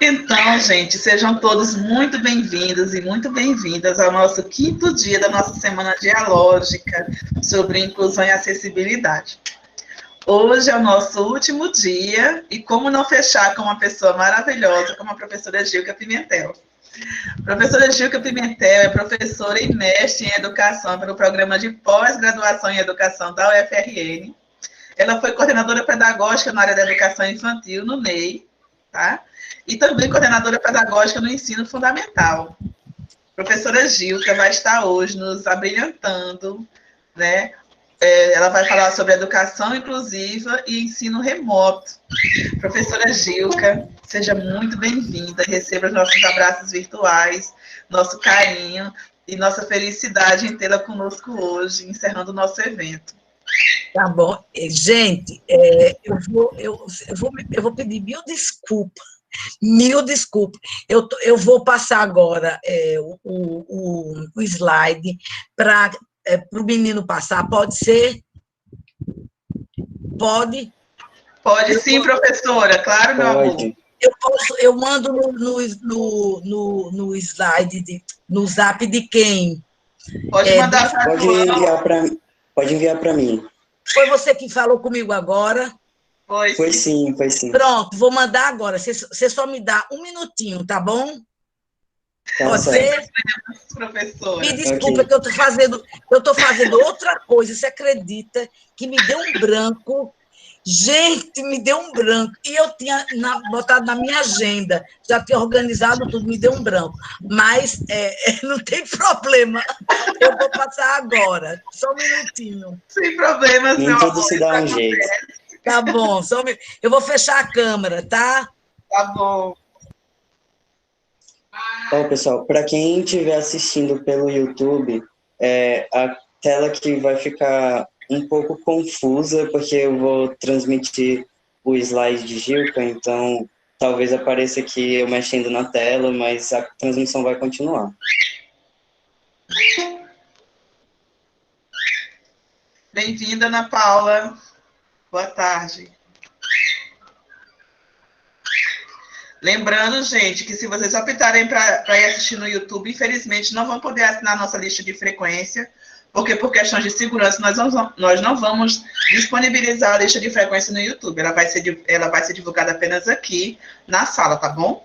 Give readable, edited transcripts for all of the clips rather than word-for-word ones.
Então, gente, sejam todos muito bem-vindos e muito bem-vindas ao nosso quinto dia da nossa Semana Dialógica sobre Inclusão e Acessibilidade. Hoje é o nosso último dia e como não fechar com uma pessoa maravilhosa como a professora Gilca Pimentel. A professora Gilca Pimentel é professora e mestre em Educação pelo Programa de Pós-Graduação em Educação da UFRN. Ela foi coordenadora pedagógica na área da educação infantil, no MEI, tá? E também coordenadora pedagógica no ensino fundamental. A professora Gilca vai estar hoje nos abrilhantando, né? Ela vai falar sobre educação inclusiva e ensino remoto. Professora Gilca, seja muito bem-vinda, receba os nossos abraços virtuais, nosso carinho e nossa felicidade em tê-la conosco hoje, encerrando o nosso evento. Tá bom. Gente, eu vou pedir mil desculpas. Eu vou passar agora o slide para o menino passar. Pode ser? Pode? Pode sim, professora. Claro, meu amor. Eu mando no slide, no zap de quem? Pode mandar para Pode enviar para mim. Foi você que falou comigo agora? Foi sim. Pronto, vou mandar agora. Você só me dá um minutinho, tá bom? Tá Pode certo. ser? Professora. Me desculpa, Ok. que eu tô fazendo outra coisa. Você acredita que me deu um branco? Gente, me deu um branco. E eu tinha botado na minha agenda, já tinha organizado tudo, me deu um branco. Mas não tem problema. Eu vou passar agora. Só um minutinho. Sem problemas, Nem meu tudo amor. se dá um jeito. Tá bom. Eu vou fechar a câmera, tá? Tá bom. Ó, pessoal, para quem estiver assistindo pelo YouTube, a tela que vai ficar um pouco confusa, porque eu vou transmitir o slide de Gilca, então talvez apareça aqui eu mexendo na tela, mas a transmissão vai continuar. Bem-vinda, Ana Paula. Boa tarde. Lembrando, gente, que se vocês optarem para ir assistir no YouTube, infelizmente não vão poder assinar a nossa lista de frequência, porque por questões de segurança nós não vamos disponibilizar a lista de frequência no YouTube. Ela vai ser divulgada apenas aqui na sala, tá bom?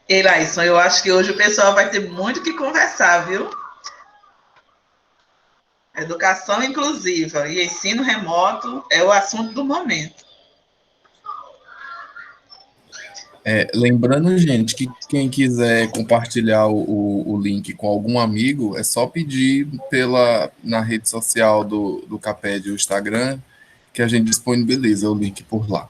E Laíson, eu acho que hoje o pessoal vai ter muito o que conversar, viu? Educação inclusiva e ensino remoto é o assunto do momento. Lembrando, gente, que quem quiser compartilhar o link com algum amigo, é só pedir na rede social do CAPED, o Instagram, que a gente disponibiliza o link por lá.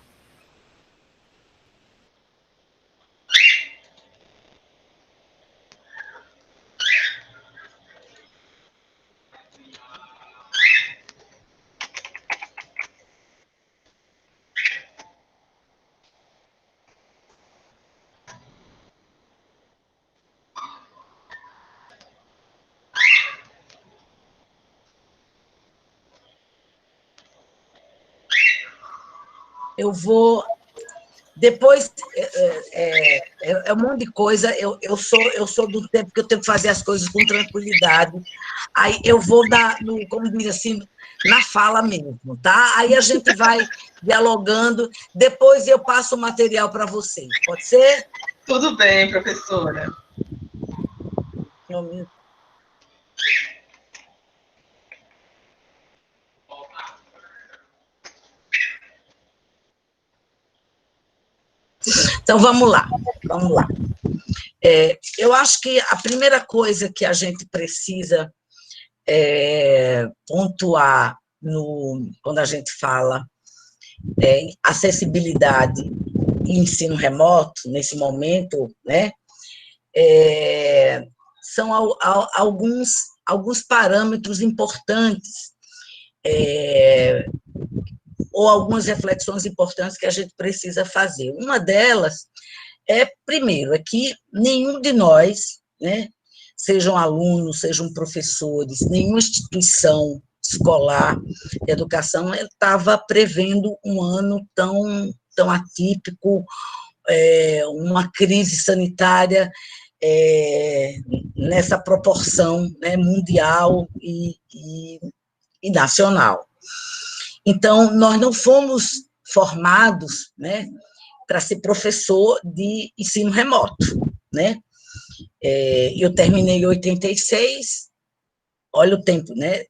Eu vou... Depois, um monte de coisa, eu sou do tempo que eu tenho que fazer as coisas com tranquilidade, aí eu vou como diz assim, na fala mesmo, tá? Aí a gente vai dialogando, depois eu passo o material para vocês, pode ser? Tudo bem, professora. Então, vamos lá. Eu acho que a primeira coisa que a gente precisa pontuar quando a gente fala acessibilidade e ensino remoto, nesse momento, né, são alguns parâmetros importantes, ou algumas reflexões importantes que a gente precisa fazer. Uma delas primeiro, é que nenhum de nós, né, sejam alunos, sejam professores, nenhuma instituição escolar de educação estava prevendo um ano tão atípico, uma crise sanitária nessa proporção, né, mundial e nacional. Então, nós não fomos formados, né, para ser professor de ensino remoto, né? Eu terminei em 86, olha o tempo, né?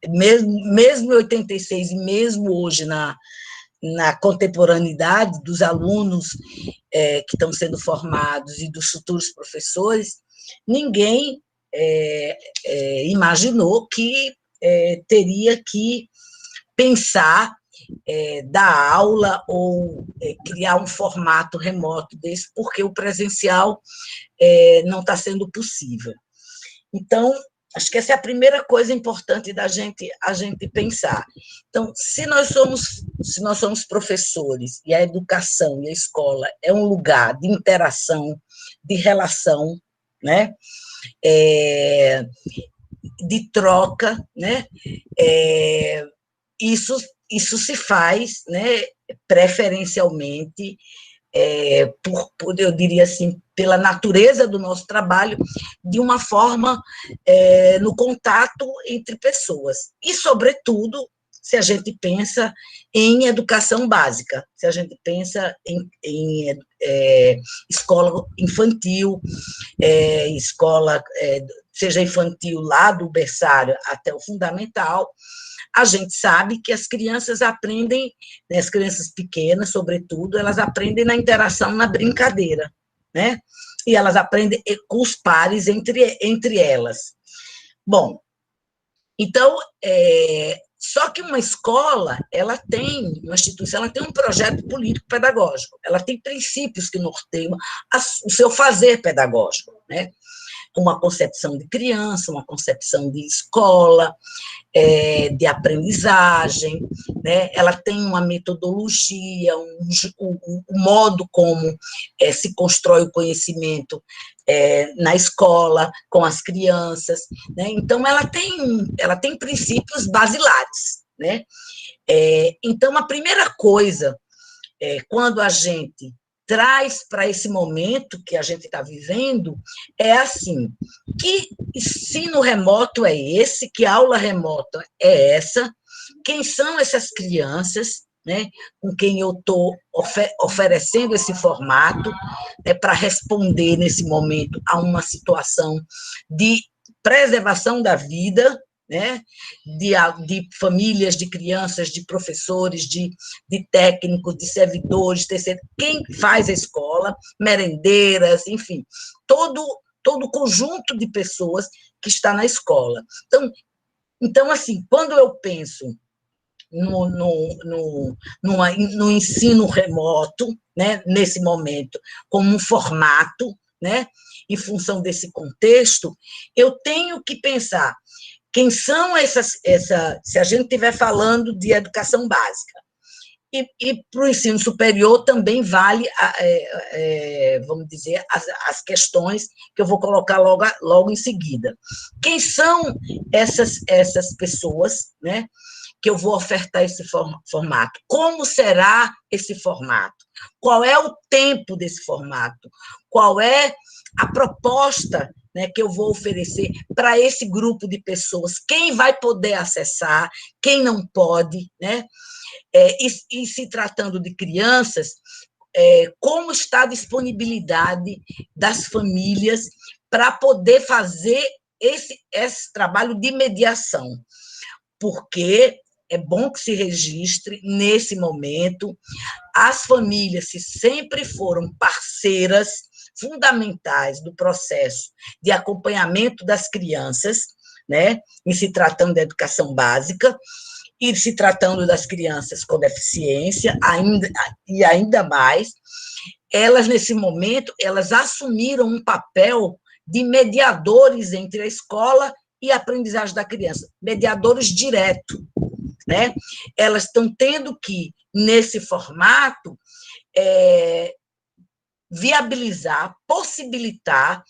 Mesmo em 86 e mesmo hoje na contemporaneidade dos alunos que estão sendo formados e dos futuros professores, ninguém imaginou que teria que pensar dar aula ou criar um formato remoto desse, porque o presencial não está sendo possível. Então, acho que essa é a primeira coisa importante da gente pensar. Então, se nós somos professores, e a educação e a escola é um lugar de interação, de relação, né? De troca, né? Isso se faz, né, preferencialmente, eu diria assim, pela natureza do nosso trabalho, de uma forma no contato entre pessoas. E, sobretudo, se a gente pensa em educação básica, se a gente pensa em escola infantil, escola, seja infantil lá do berçário até o fundamental, a gente sabe que as crianças aprendem, né, as crianças pequenas, sobretudo, elas aprendem na interação, na brincadeira, né? E elas aprendem com os pares entre elas. Bom, então, só que uma escola, uma instituição, ela tem um projeto político-pedagógico, ela tem princípios que norteiam o seu fazer pedagógico, né? Uma concepção de criança, uma concepção de escola, de aprendizagem, né? Ela tem uma metodologia, um modo como se constrói o conhecimento na escola, com as crianças, né? Então, ela tem princípios basilares, né? Então, a primeira coisa, quando a gente traz para esse momento que a gente está vivendo, é assim, que ensino remoto é esse, que aula remota é essa, quem são essas crianças, né, com quem eu estou oferecendo esse formato, para responder nesse momento a uma situação de preservação da vida, né, de famílias, de crianças, de professores, de técnicos, de servidores, quem faz a escola, merendeiras, enfim, todo o conjunto de pessoas que está na escola. Então assim, quando eu penso no ensino remoto, né, nesse momento, como um formato, né, em função desse contexto, eu tenho que pensar quem são se a gente estiver falando de educação básica. E para o ensino superior também vale, vamos dizer, as questões que eu vou colocar logo em seguida. Quem são essas pessoas, né, que eu vou ofertar esse formato? Como será esse formato? Qual é o tempo desse formato? Qual é a proposta, né, que eu vou oferecer para esse grupo de pessoas? Quem vai poder acessar, quem não pode, né? E se tratando de crianças, como está a disponibilidade das famílias para poder fazer esse trabalho de mediação? Porque é bom que se registre, nesse momento, as famílias, se sempre foram parceiras fundamentais do processo de acompanhamento das crianças, né, em se tratando da educação básica, e se tratando das crianças com deficiência, ainda mais, elas, nesse momento, elas assumiram um papel de mediadores entre a escola e a aprendizagem da criança, mediadores direto, né? Elas estão tendo que, nesse formato, viabilizar, possibilitar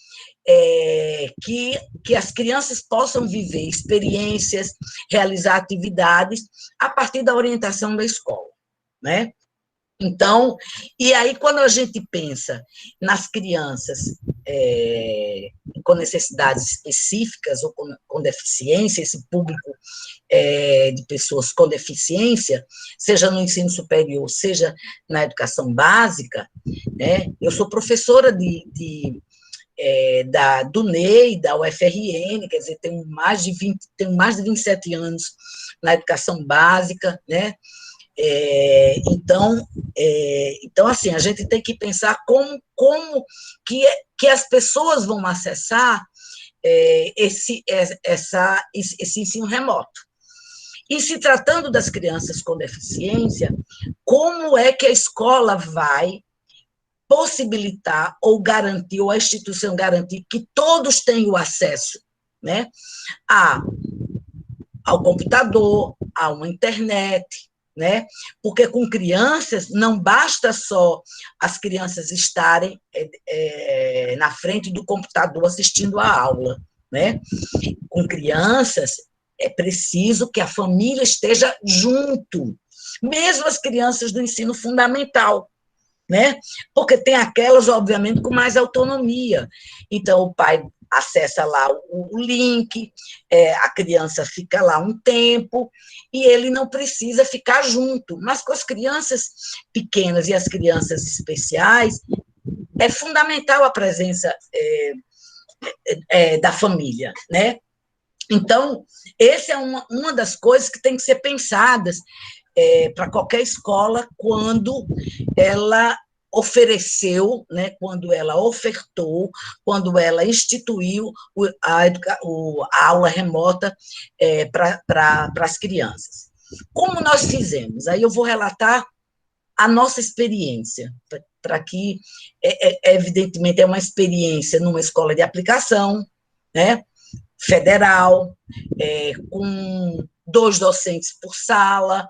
que as crianças possam viver experiências, realizar atividades a partir da orientação da escola, né? Então, e aí quando a gente pensa nas crianças com necessidades específicas ou com deficiência, esse público de pessoas com deficiência, seja no ensino superior, seja na educação básica, né? Eu sou professora do NEI, da UFRN, quer dizer, tenho mais de 27 anos na educação básica, né? Então, assim, a gente tem que pensar como que as pessoas vão acessar esse ensino remoto. E se tratando das crianças com deficiência, como é que a escola vai possibilitar ou garantir, ou a instituição garantir que todos tenham acesso, né, ao computador, a uma internet, né? Porque com crianças não basta só as crianças estarem na frente do computador assistindo a aula, né? Com crianças é preciso que a família esteja junto, mesmo as crianças do ensino fundamental, né? Porque tem aquelas, obviamente, com mais autonomia. Então, o pai acessa lá o link, a criança fica lá um tempo, e ele não precisa ficar junto. Mas com as crianças pequenas e as crianças especiais, é fundamental a presença da família, né? Então, essa é uma das coisas que tem que ser pensadas para qualquer escola quando ela ofereceu, né, quando ela ofertou, quando ela instituiu a aula remota para as crianças. Como nós fizemos? Aí eu vou relatar a nossa experiência, para que, evidentemente, é uma experiência numa escola de aplicação, né, federal, com 2 docentes por sala,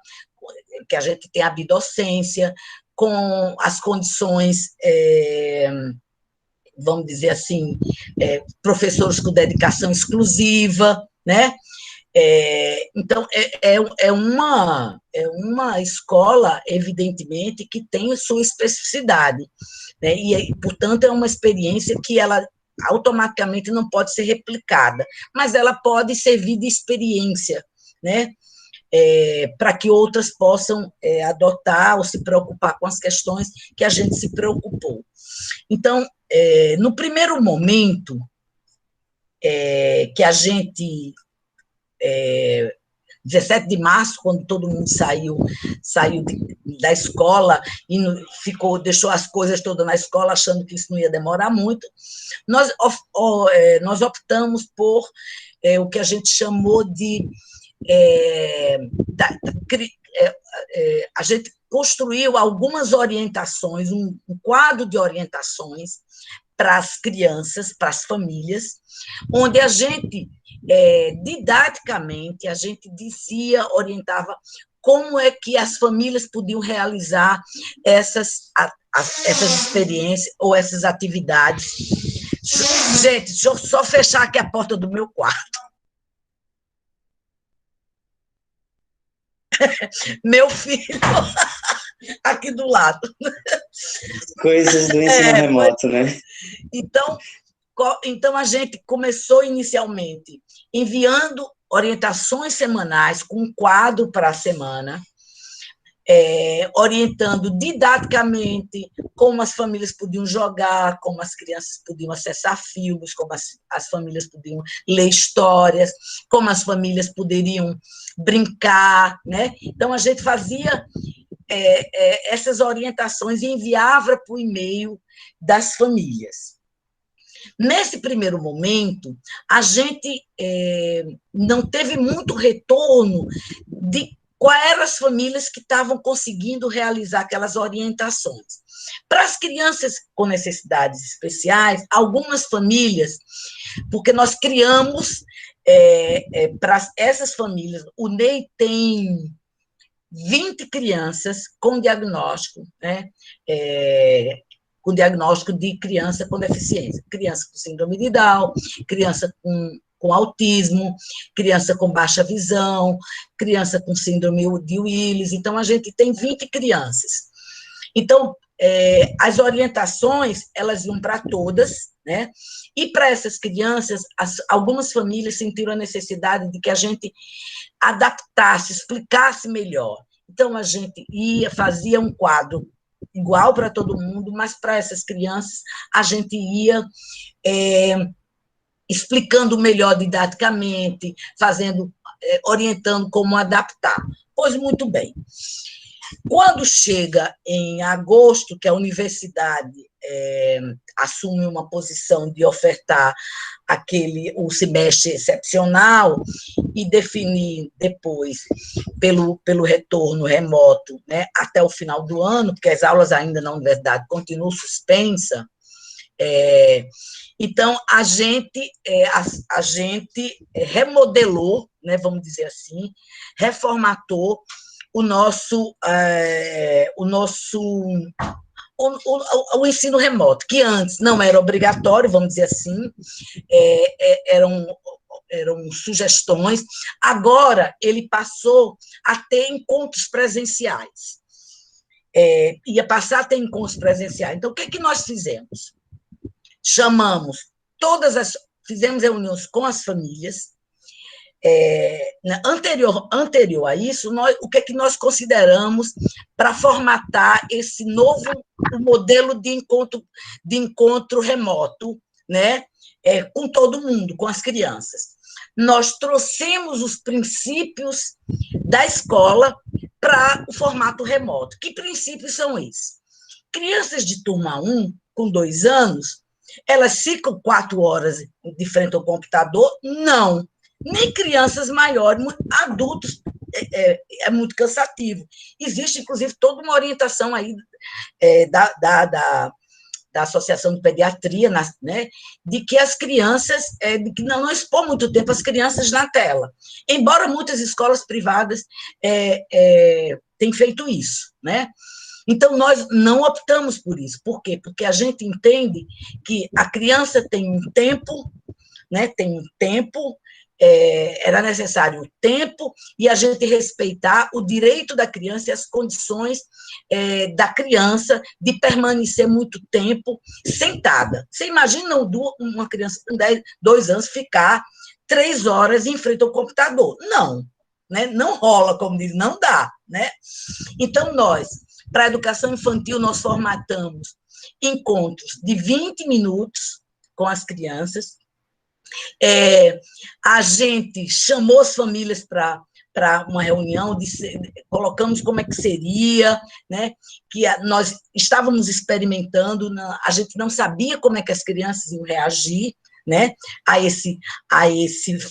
que a gente tem a bidocência, com as condições, vamos dizer assim, professores com dedicação exclusiva, né? Então, é uma escola, evidentemente, que tem sua especificidade, né? E, portanto, é uma experiência que ela automaticamente não pode ser replicada, mas ela pode servir de experiência, né? Para que outras possam adotar ou se preocupar com as questões que a gente se preocupou. Então, no primeiro momento que a gente, 17 de março, quando todo mundo saiu da escola e deixou as coisas todas na escola, achando que isso não ia demorar muito, nós optamos por o que a gente chamou de a gente construiu algumas orientações, um quadro de orientações para as crianças, para as famílias, onde a gente, didaticamente, a gente orientava como é que as famílias podiam realizar essas experiências ou essas atividades. Gente, deixa eu só fechar aqui a porta do meu quarto. Meu filho, aqui do lado. Coisas do ensino remoto, né? Então, a gente começou inicialmente enviando orientações semanais, com um quadro para a semana, orientando didaticamente como as famílias podiam jogar, como as crianças podiam acessar filmes, como as famílias podiam ler histórias, como as famílias poderiam brincar, né? Então, a gente fazia essas orientações e enviava para o e-mail das famílias. Nesse primeiro momento, a gente não teve muito retorno de quais eram as famílias que estavam conseguindo realizar aquelas orientações. Para as crianças com necessidades especiais, algumas famílias, porque nós criamos para essas famílias, o NEI tem 20 crianças com diagnóstico, né, com diagnóstico de criança com deficiência, criança com síndrome de Down, criança com autismo, criança com baixa visão, criança com síndrome de Willis. Então, a gente tem 20 crianças. Então, as orientações, elas iam para todas, né? E para essas crianças, algumas famílias sentiram a necessidade de que a gente adaptasse, explicasse melhor. Então, a gente fazia um quadro igual para todo mundo, mas para essas crianças, a gente ia explicando melhor didaticamente, orientando como adaptar. Pois muito bem. Quando chega em agosto, que a universidade assume uma posição de ofertar o semestre excepcional e definir depois pelo retorno remoto, né, até o final do ano, porque as aulas ainda na universidade continuam suspensas. Então, a gente remodelou, né, vamos dizer assim, reformatou o ensino remoto, que antes não era obrigatório, vamos dizer assim, eram sugestões, agora ele passou a ter encontros presenciais. Ia passar a ter encontros presenciais. Então, o que nós fizemos? Fizemos reuniões com as famílias. Anterior a isso, o que nós consideramos para formatar esse novo modelo de encontro remoto, né, com todo mundo, com as crianças. Nós trouxemos os princípios da escola para o formato remoto. Que princípios são esses? Crianças de turma 1, com 2 anos, elas ficam 4 horas de frente ao computador? Não. Nem crianças maiores, adultos, é muito cansativo. Existe, inclusive, toda uma orientação aí da Associação de Pediatria, né, de que as crianças, de que não expor muito tempo as crianças na tela. Embora muitas escolas privadas tenham feito isso, né? Então, nós não optamos por isso. Por quê? Porque a gente entende que a criança tem um tempo, né, era necessário o tempo e a gente respeitar o direito da criança e as condições da criança de permanecer muito tempo sentada. Você imagina uma criança com 2 anos ficar 3 horas em frente ao computador? Não, né? Não rola, como diz, não dá, né? Então, para a educação infantil, nós formatamos encontros de 20 minutos com as crianças. A gente chamou as famílias para uma reunião, colocamos como é que seria, né? Que nós estávamos experimentando, a gente não sabia como é que as crianças iam reagir, né, a esse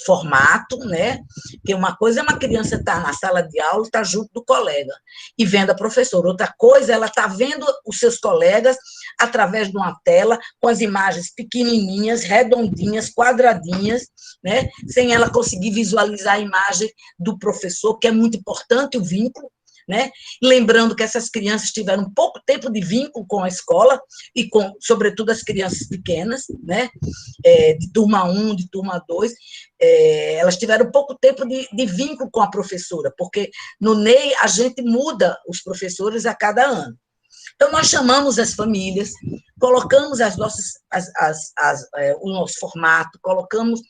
formato, né, que uma coisa é uma criança estar na sala de aula, estar junto do colega e vendo a professora, outra coisa ela está vendo os seus colegas através de uma tela, com as imagens pequenininhas, redondinhas, quadradinhas, né, sem ela conseguir visualizar a imagem do professor, que é muito importante o vínculo, né? Lembrando que essas crianças tiveram pouco tempo de vínculo com a escola e sobretudo, as crianças pequenas, né? De turma 1, de turma 2, elas tiveram pouco tempo de vínculo com a professora, porque no NEI a gente muda os professores a cada ano. Então, nós chamamos as famílias, colocamos o nosso formato, colocamos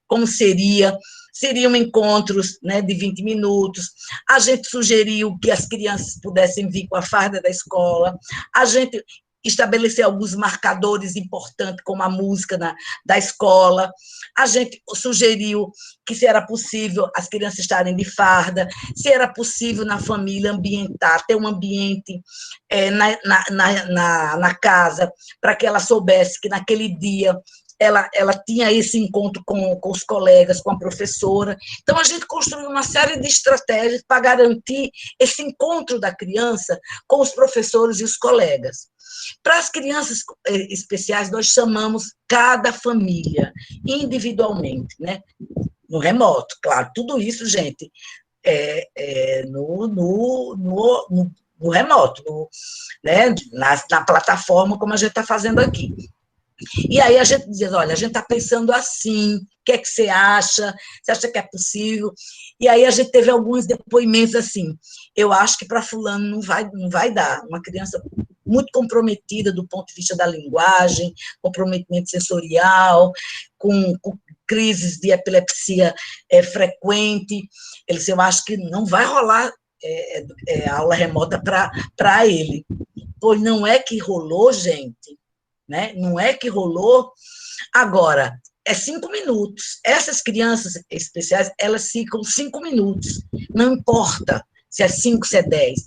como seriam encontros, né, de 20 minutos, a gente sugeriu que as crianças pudessem vir com a farda da escola, a gente estabeleceu alguns marcadores importantes, como a música da escola, a gente sugeriu que se era possível as crianças estarem de farda, se era possível na família ambientar, ter um ambiente na casa, para que ela soubesse que naquele dia ela tinha esse encontro com os colegas, com a professora. Então, a gente construiu uma série de estratégias para garantir esse encontro da criança com os professores e os colegas. Para as crianças especiais, nós chamamos cada família individualmente, né? No remoto, claro, tudo isso, gente, no remoto, né, na plataforma, como a gente está fazendo aqui. E aí a gente diz, olha, a gente está pensando assim, o que é que você acha? Você acha que é possível? E aí a gente teve alguns depoimentos assim, eu acho que para fulano não vai dar, uma criança muito comprometida do ponto de vista da linguagem, comprometimento sensorial, com crises de epilepsia frequente, eu acho que não vai rolar aula remota para ele. Pois não é que rolou, gente, né? Não é que rolou. Agora, é 5 minutos. Essas crianças especiais, elas ficam 5 minutos. Não importa se é 5, se é 10.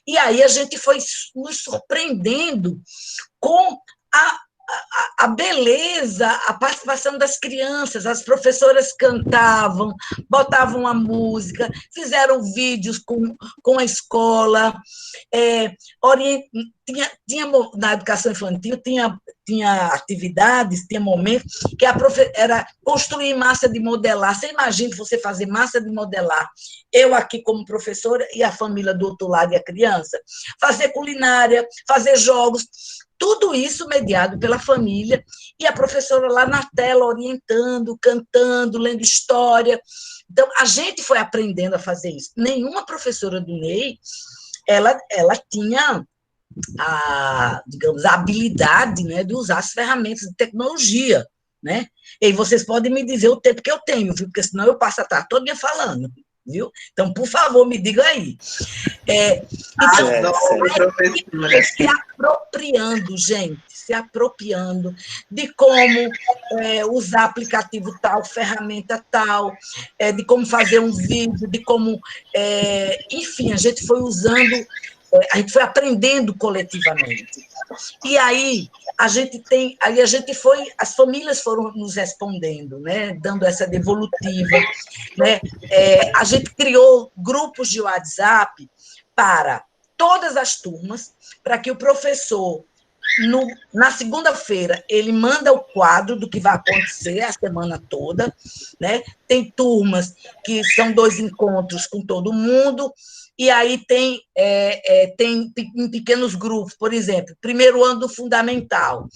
E aí a gente foi nos surpreendendo com a beleza, a participação das crianças. As professoras cantavam, botavam a música, fizeram vídeos com a escola, tinha na educação infantil, tinha atividades, tinha momentos que era construir massa de modelar. Você imagina você fazer massa de modelar, eu aqui como professora e a família do outro lado e a criança, fazer culinária, fazer jogos, tudo isso mediado pela família, e a professora lá na tela orientando, cantando, lendo história. Então, a gente foi aprendendo a fazer isso. Nenhuma professora do Ney, ela tinha digamos, a habilidade, né, de usar as ferramentas de tecnologia, né? E vocês podem me dizer o tempo que eu tenho, viu? Porque senão eu passo a tarde toda falando, viu? Então, por favor, me diga aí. Então, se apropriando, gente, se apropriando de como usar aplicativo tal, ferramenta tal, de como fazer um vídeo, de como... enfim, a gente foi usando, a gente foi aprendendo coletivamente. E aí as famílias foram nos respondendo, né, dando essa devolutiva, né? A gente criou grupos de WhatsApp para todas as turmas, para que o professor, na segunda-feira, ele manda o quadro do que vai acontecer a semana toda, né? Tem turmas que são 2 encontros com todo mundo, e aí tem em pequenos grupos, por exemplo, primeiro ano do fundamental,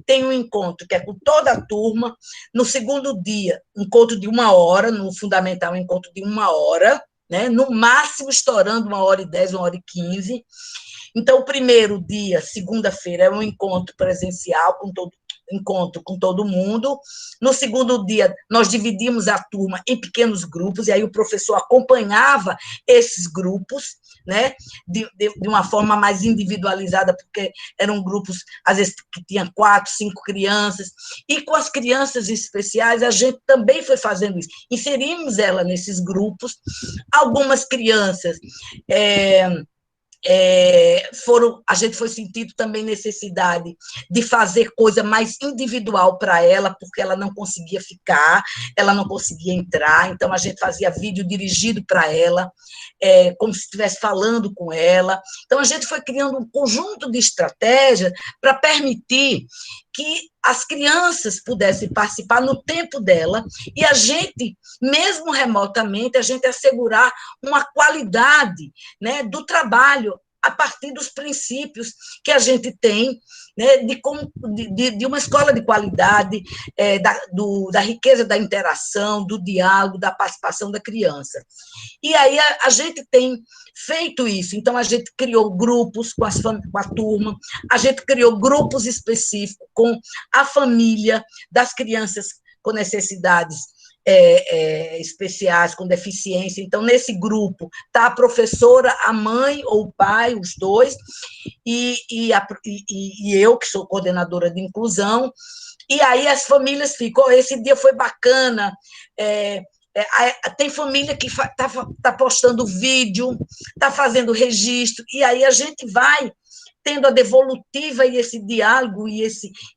tem um encontro que é com toda a turma, no segundo dia, encontro de 1 hora, no fundamental, encontro de 1 hora, né? No máximo estourando 1h10, 1h15. Então, o primeiro dia, segunda-feira, é um encontro presencial, encontro com todo mundo. No segundo dia, nós dividimos a turma em pequenos grupos, e aí o professor acompanhava esses grupos, né, de uma forma mais individualizada, porque eram grupos, às vezes, que tinham 4, 5 crianças, e com as crianças especiais, a gente também foi fazendo isso, inserimos ela nesses grupos. Algumas crianças a gente foi sentindo também necessidade de fazer coisa mais individual para ela, porque ela não conseguia ficar, ela não conseguia entrar, então a gente fazia vídeo dirigido para ela, como se estivesse falando com ela. Então a gente foi criando um conjunto de estratégias para permitir que as crianças pudessem participar no tempo dela, e a gente, mesmo remotamente, a gente assegurar uma qualidade, né, do trabalho, a partir dos princípios que a gente tem, né, de uma escola de qualidade, da riqueza da interação, do diálogo, da participação da criança. E aí a gente tem feito isso. Então, a gente criou grupos com a turma, a gente criou grupos específicos com a família das crianças com necessidades especiais, com deficiência. Então, nesse grupo está a professora, a mãe ou o pai, os dois, e eu, que sou coordenadora de inclusão, e aí as famílias ficam, esse dia foi bacana, tem família que está postando vídeo, está fazendo registro, e aí a gente vai tendo a devolutiva e esse diálogo e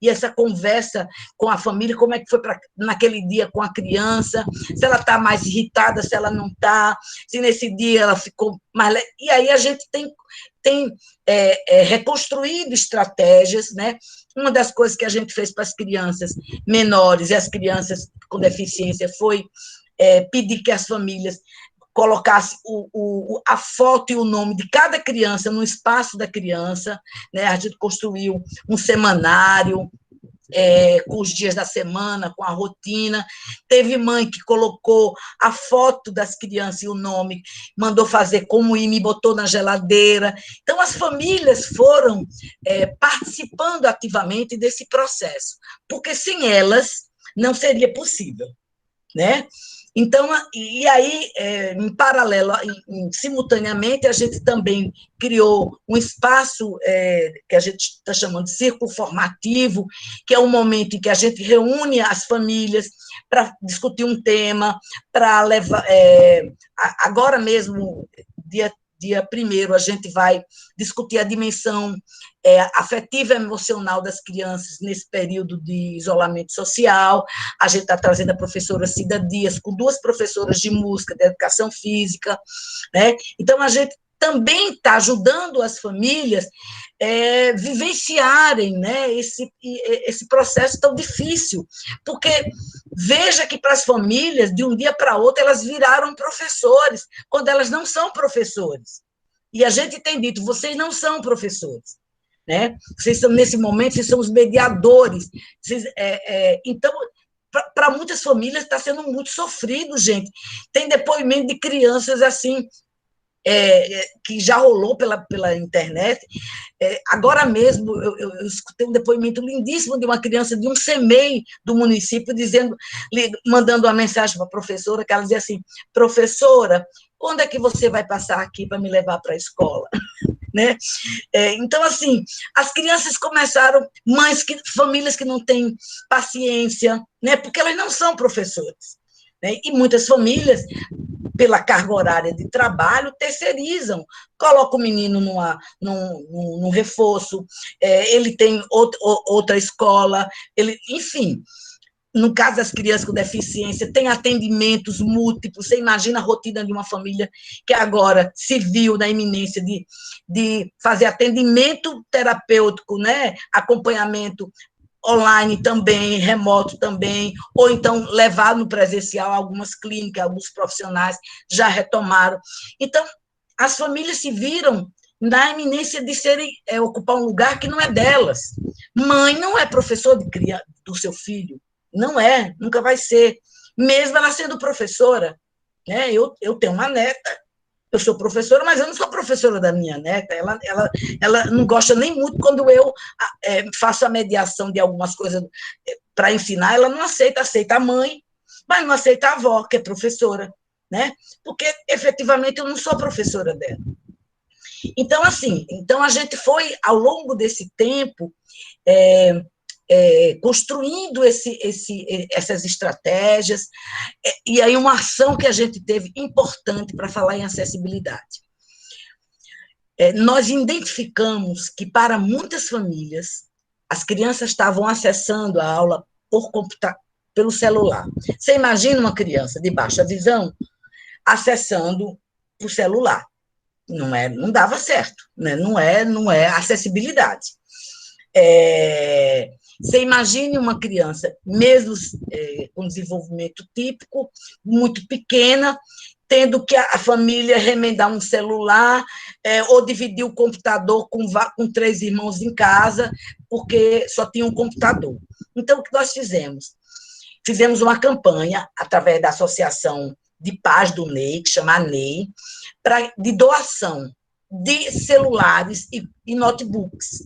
essa conversa com a família, como é que foi naquele dia com a criança, se ela está mais irritada, se ela não está, se nesse dia ela ficou mais... E aí a gente tem reconstruído estratégias, né? Uma das coisas que a gente fez para as crianças menores e as crianças com deficiência foi pedir que as famílias colocasse a foto e o nome de cada criança no espaço da criança, né? A gente construiu um semanário, com os dias da semana, com a rotina. Teve mãe que colocou a foto das crianças e o nome, mandou fazer como ir, me botou na geladeira. Então, as famílias foram participando ativamente desse processo, porque sem elas não seria possível, né? Então, e aí, em paralelo, simultaneamente, a gente também criou um espaço que a gente está chamando de círculo formativo, que é um momento em que a gente reúne as famílias para discutir um tema, para levar... agora mesmo, dia 1º, a gente vai discutir a dimensão afetiva e emocional das crianças nesse período de isolamento social. A gente está trazendo a professora Cida Dias, com 2 professoras de música, de educação física, né? Então, a gente também está ajudando as famílias vivenciarem, né, esse processo tão difícil, porque veja que para as famílias, de um dia para outro, elas viraram professores, quando elas não são professores. E a gente tem dito, vocês não são professores, né? Vocês são, nesse momento, vocês são os mediadores. Então, para muitas famílias está sendo muito sofrido, gente. Tem depoimento de crianças assim, que já rolou pela internet. Agora mesmo, eu escutei um depoimento lindíssimo de uma criança de um CEMEI do município, mandando uma mensagem para a professora, que ela dizia assim: professora, quando é que você vai passar aqui para me levar para a escola? Né? Então, assim, as crianças começaram, famílias que não têm paciência, né? Porque elas não são professores, né? E muitas famílias, pela carga horária de trabalho, terceirizam, coloca o menino num reforço, ele tem outra escola, enfim. No caso das crianças com deficiência, tem atendimentos múltiplos. Você imagina a rotina de uma família que agora se viu na iminência de fazer atendimento terapêutico, né? Acompanhamento online também, remoto também, ou então levar no presencial. Algumas clínicas, alguns profissionais já retomaram. Então, as famílias se viram na iminência de ocupar um lugar que não é delas. Mãe não é professor do seu filho, não é, nunca vai ser, mesmo ela sendo professora, né? Eu tenho uma neta, eu sou professora, mas eu não sou professora da minha neta. Ela não gosta nem muito quando eu faço a mediação de algumas coisas para ensinar. Ela não aceita a mãe, mas não aceita a avó, que é professora, né? Porque, efetivamente, eu não sou professora dela. Então, assim, a gente foi, ao longo desse tempo, construindo essas estratégias, e aí uma ação que a gente teve importante para falar em acessibilidade. Nós identificamos que, para muitas famílias, as crianças estavam acessando a aula pelo celular. Você imagina uma criança de baixa visão acessando por celular. Não dava certo, né? Não é acessibilidade. Você imagine uma criança, mesmo com desenvolvimento típico, muito pequena, tendo que a família remendar um celular, ou dividir o computador com 3 irmãos em casa, porque só tinha um computador. Então, o que nós fizemos? Fizemos uma campanha, através da Associação de Paz do NEI, que chama NEI, de doação de celulares e notebooks,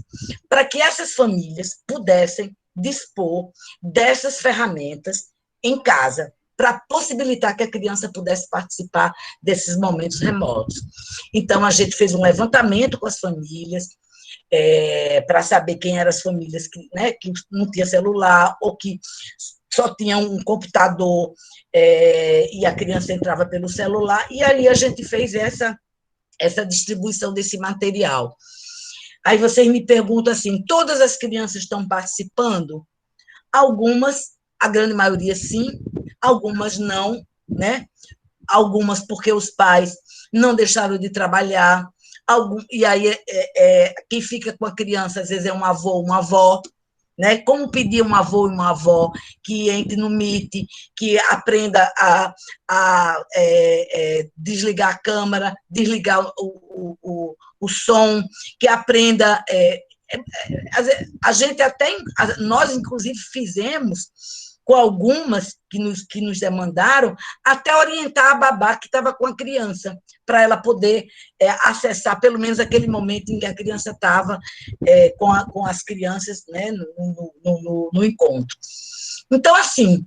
para que essas famílias pudessem dispor dessas ferramentas em casa, para possibilitar que a criança pudesse participar desses momentos remotos. Então, a gente fez um levantamento com as famílias, para saber quem eram as famílias que não tinham celular, ou que só tinham um computador, e a criança entrava pelo celular, e aí a gente fez essa distribuição desse material. Aí vocês me perguntam assim: todas as crianças estão participando? Algumas, a grande maioria sim, algumas não, né? Algumas porque os pais não deixaram de trabalhar, e aí quem fica com a criança, às vezes, é um avô, uma avó, né? Como pedir um avô e uma avó que entre no Meet, que aprenda a desligar a câmera, desligar o som, que aprenda... a gente até... Nós, inclusive, fizemos com algumas que nos demandaram, até orientar a babá que estava com a criança, para ela poder acessar, pelo menos, aquele momento em que a criança estava com as crianças, né, no encontro. Então, assim,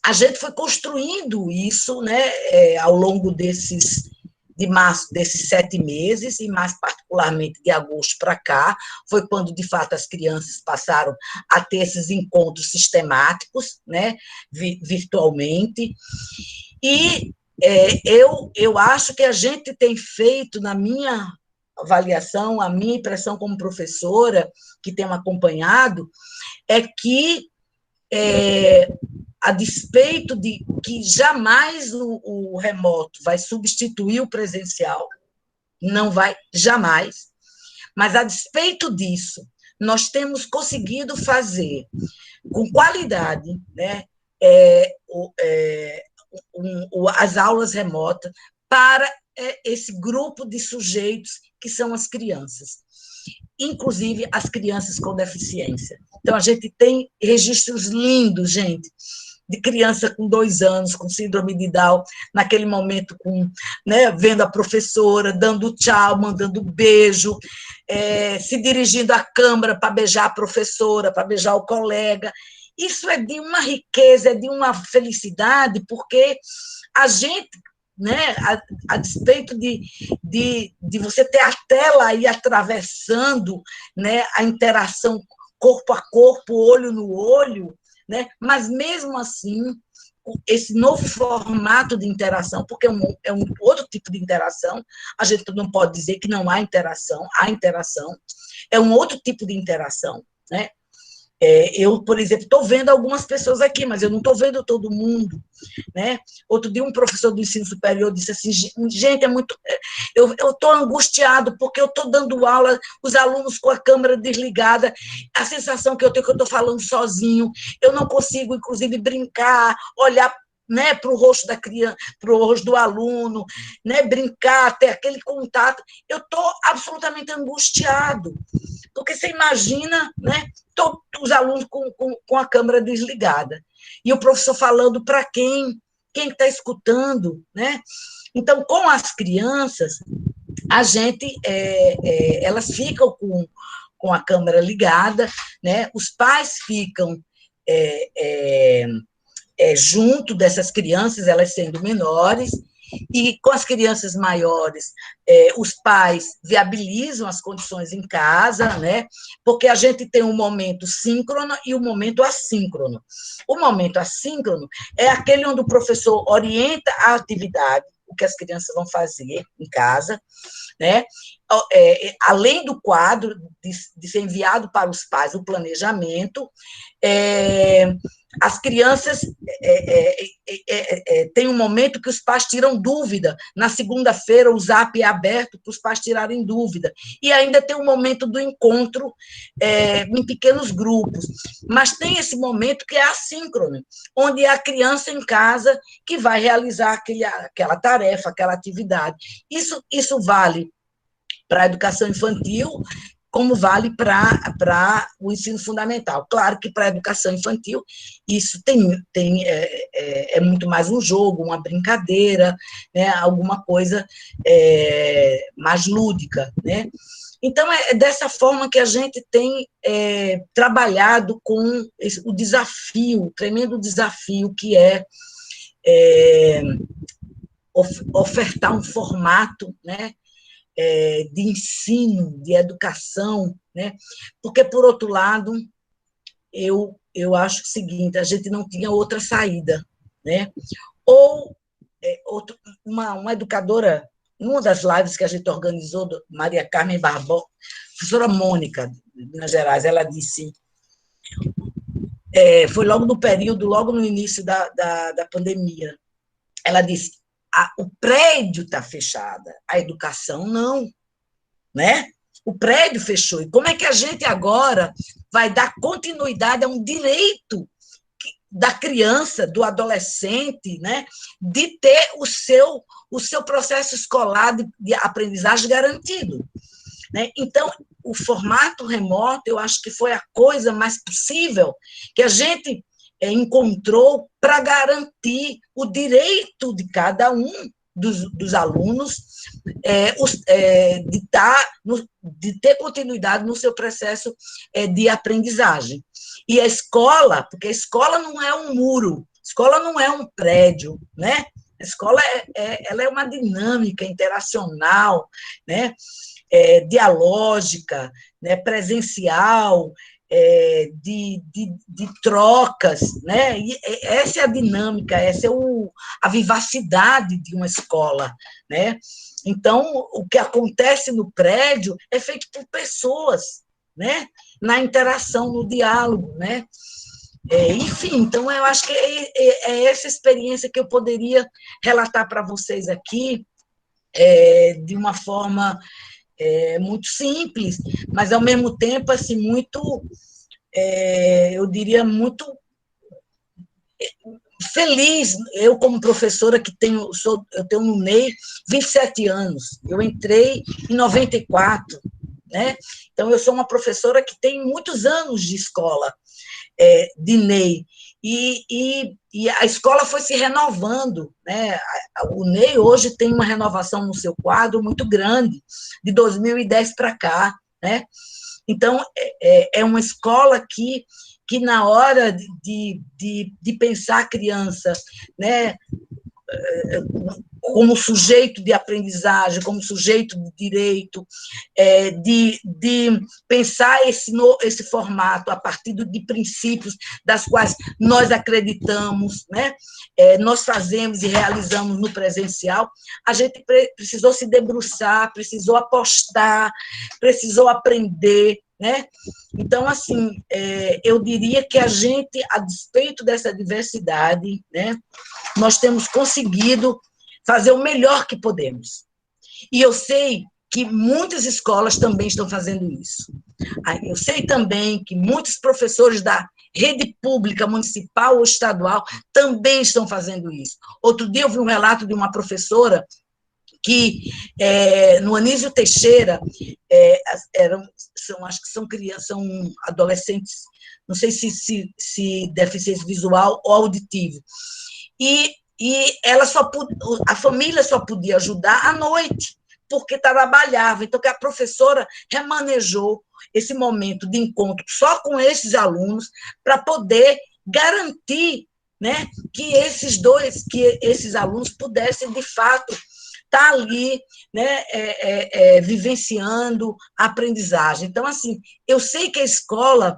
a gente foi construindo isso, né, ao longo de março, desses 7 meses, e mais particularmente de agosto para cá, foi quando, de fato, as crianças passaram a ter esses encontros sistemáticos, né, virtualmente. E eu acho que a gente tem feito, na minha avaliação, a minha impressão como professora, que tenho acompanhado, é que a despeito de que jamais o remoto vai substituir o presencial, não vai, jamais, mas a despeito disso, nós temos conseguido fazer com qualidade, né, as aulas remotas para esse grupo de sujeitos que são as crianças, inclusive as crianças com deficiência. Então, a gente tem registros lindos, gente, de criança com 2 anos, com síndrome de Down, naquele momento, né, vendo a professora, dando tchau, mandando beijo, se dirigindo à câmara para beijar a professora, para beijar o colega. Isso é de uma riqueza, é de uma felicidade, porque a gente, né, a despeito de você ter a tela aí atravessando, né, a interação corpo a corpo, olho no olho, né? Mas, mesmo assim, esse novo formato de interação, porque é um outro tipo de interação, a gente não pode dizer que não há interação, é um outro tipo de interação, né? Eu, por exemplo, estou vendo algumas pessoas aqui, mas eu não estou vendo todo mundo, né? Outro dia, um professor do ensino superior disse assim, gente, eu estou angustiado, porque eu estou dando aula, os alunos com a câmera desligada, a sensação que eu tenho que eu estou falando sozinho, eu não consigo, inclusive, brincar, olhar, né, para o rosto da criança, para o rosto do aluno, né, brincar, ter aquele contato. Eu estou absolutamente angustiado, porque você imagina, né, todos os alunos com a câmera desligada, e o professor falando para quem está escutando, né? Então, com as crianças, a gente, elas ficam com a câmera ligada, né? Os pais ficam junto dessas crianças, elas sendo menores, e com as crianças maiores, os pais viabilizam as condições em casa, né? Porque a gente tem um momento síncrono e um momento assíncrono. O momento assíncrono é aquele onde o professor orienta a atividade, o que as crianças vão fazer em casa, né? Além do quadro de ser enviado para os pais o planejamento, as crianças têm um momento que os pais tiram dúvida. Na segunda-feira, o Zap é aberto para os pais tirarem dúvida. E ainda tem o momento do encontro em pequenos grupos. Mas tem esse momento que é assíncrono, onde é a criança em casa que vai realizar aquela tarefa, aquela atividade. Isso vale para a educação infantil, como vale para o ensino fundamental. Claro que para a educação infantil isso é muito mais um jogo, uma brincadeira, né, alguma coisa mais lúdica, né? Então, é dessa forma que a gente tem trabalhado com o desafio, o tremendo desafio que é ofertar um formato, né, de ensino, de educação, né? Porque, por outro lado, eu acho o seguinte, a gente não tinha outra saída, né? Ou uma educadora, numa das lives que a gente organizou, Maria Carmen Barbosa, professora Mônica, de Minas Gerais, ela disse, foi logo no período, logo no início da pandemia, ela disse, o prédio está fechado, a educação não, né? O prédio fechou. E como é que a gente agora vai dar continuidade a um direito da criança, do adolescente, né, de ter o seu processo escolar de aprendizagem garantido, né? Então, o formato remoto, eu acho que foi a coisa mais possível que a gente encontrou para garantir o direito de cada um dos alunos de ter continuidade no seu processo de aprendizagem. E a escola, porque a escola não é um muro, a escola não é um prédio, né? A escola ela é uma dinâmica interacional, né? Dialógica, né? Presencial, de trocas, né? E essa é a dinâmica, essa é a vivacidade de uma escola, né? Então, o que acontece no prédio é feito por pessoas, né? Na interação, no diálogo, né? Enfim, então eu acho que é essa experiência que eu poderia relatar para vocês aqui, de uma forma muito simples, mas ao mesmo tempo assim muito, eu diria muito feliz. Eu como professora que eu tenho no NEI 27 anos, eu entrei em 94, né? Então eu sou uma professora que tem muitos anos de escola, de NEI, e a escola foi se renovando, né? O NEI hoje tem uma renovação no seu quadro muito grande, de 2010 para cá, né? Então, é uma escola que na hora de pensar a criança, né, como sujeito de aprendizagem, como sujeito de direito, de pensar esse formato a partir de princípios das quais nós acreditamos, né? Nós fazemos e realizamos no presencial, a gente precisou se debruçar, precisou apostar, precisou aprender, né? Então, assim, eu diria que a gente, a despeito dessa diversidade, né, nós temos conseguido fazer o melhor que podemos. E eu sei que muitas escolas também estão fazendo isso. Eu sei também que muitos professores da rede pública, municipal ou estadual, também estão fazendo isso. Outro dia eu vi um relato de uma professora que, no Anísio Teixeira, acho que são crianças, são adolescentes, não sei se deficiência visual ou auditivo, e a família só podia ajudar à noite, porque trabalhava. Então, que a professora remanejou esse momento de encontro só com esses alunos para poder garantir, né, que esses alunos pudessem, de fato, estar ali, né, vivenciando a aprendizagem. Então, assim, eu sei que a escola,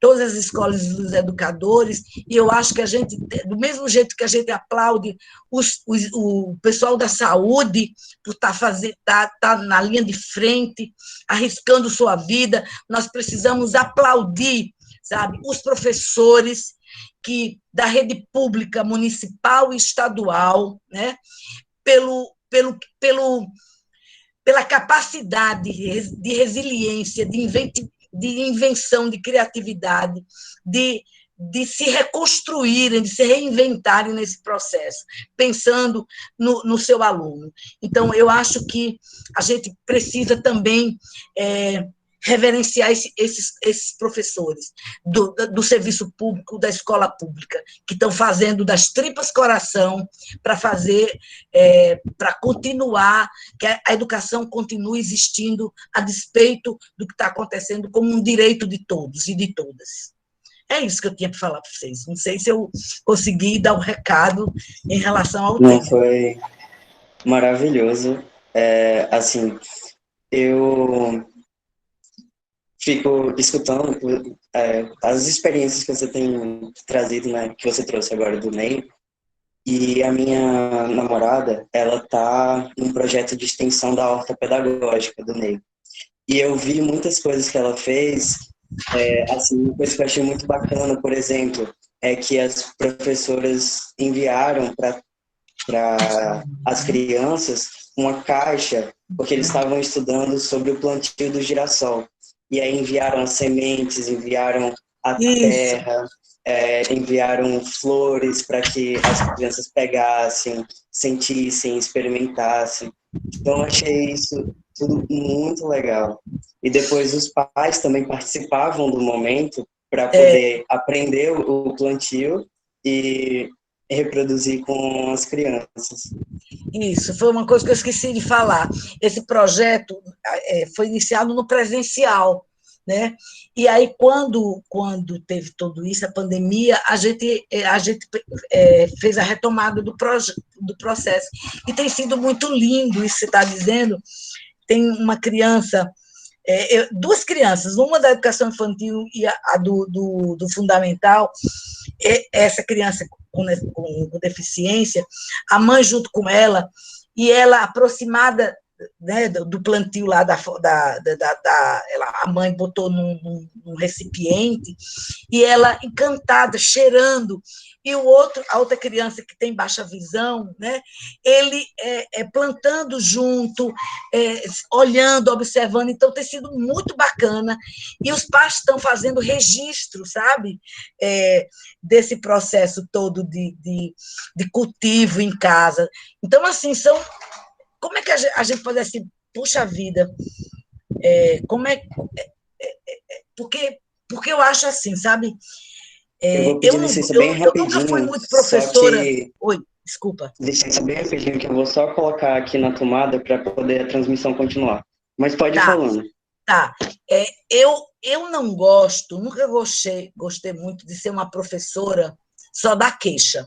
todas as escolas dos educadores, e eu acho que a gente, do mesmo jeito que a gente aplaude o pessoal da saúde por estar na linha de frente, arriscando sua vida, nós precisamos aplaudir, sabe, os professores da rede pública, municipal e estadual, né, pela capacidade de resiliência, de invenção, de criatividade, de se reconstruírem, de se reinventarem nesse processo, pensando no seu aluno. Então, eu acho que a gente precisa também reverenciar esses professores do serviço público, da escola pública, que estão fazendo das tripas coração para para continuar, que a educação continue existindo a despeito do que está acontecendo como um direito de todos e de todas. É isso que eu tinha para falar para vocês. Não sei se eu consegui dar um recado em relação ao tema. Foi maravilhoso. Assim, eu fico escutando as experiências que você tem trazido, né, que você trouxe agora do NEI, e a minha namorada, ela está num projeto de extensão da horta pedagógica do NEI. E eu vi muitas coisas que ela fez, assim, uma coisa que eu achei muito bacana, por exemplo, é que as professoras enviaram para as crianças uma caixa porque eles estavam estudando sobre o plantio do girassol. E aí enviaram as sementes, enviaram a Isso. terra, enviaram flores para que as crianças pegassem, sentissem, experimentassem. Então, eu achei isso tudo muito legal. E depois os pais também participavam do momento para poder aprender o plantio e reproduzir com as crianças. Isso, foi uma coisa que eu esqueci de falar. Esse projeto foi iniciado no presencial, né? E aí, quando teve tudo isso, a pandemia, a gente fez a retomada do processo. E tem sido muito lindo isso que você está dizendo. Tem uma criança, duas crianças, uma da educação infantil e a do fundamental. Essa criança com deficiência, a mãe junto com ela, e ela aproximada, né, do plantio lá, a mãe botou num recipiente, e ela encantada, cheirando, e a outra criança que tem baixa visão, né, ele plantando junto, olhando, observando, então tem sido muito bacana, e os pais estão fazendo registro, sabe, desse processo todo de cultivo em casa. Então, assim, como é que a gente pode assim, puxa vida, porque eu acho assim, sabe? Eu vou pedir licença bem Eu nunca fui rapidinho, muito só professora. que... Oi, desculpa. Licença bem rapidinho, que eu vou só colocar aqui na tomada para poder a transmissão continuar. Mas pode ir falando. Tá. Eu não gosto, nunca gostei muito de ser uma professora só da queixa,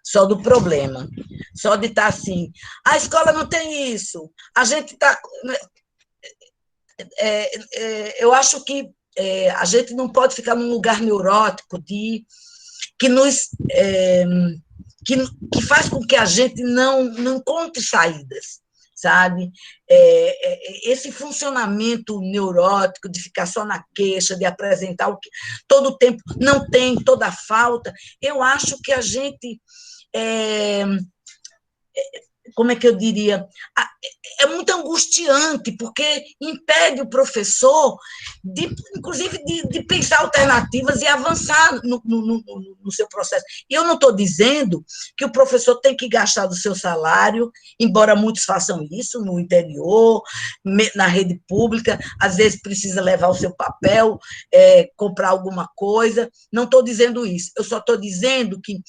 só do problema, só de estar assim, a escola não tem isso, a gente está... eu acho que a gente não pode ficar num lugar neurótico que nos... que faz com que a gente não encontre saídas, sabe? Esse funcionamento neurótico de ficar só na queixa, de apresentar o que todo o tempo não tem, toda falta, eu acho que a gente... como é que eu diria? É muito angustiante, porque impede o professor, inclusive, de pensar alternativas e avançar no seu processo. E eu não estou dizendo que o professor tem que gastar do seu salário, embora muitos façam isso no interior, na rede pública, às vezes precisa levar o seu papel, comprar alguma coisa. Não estou dizendo isso. Eu só estou dizendo que,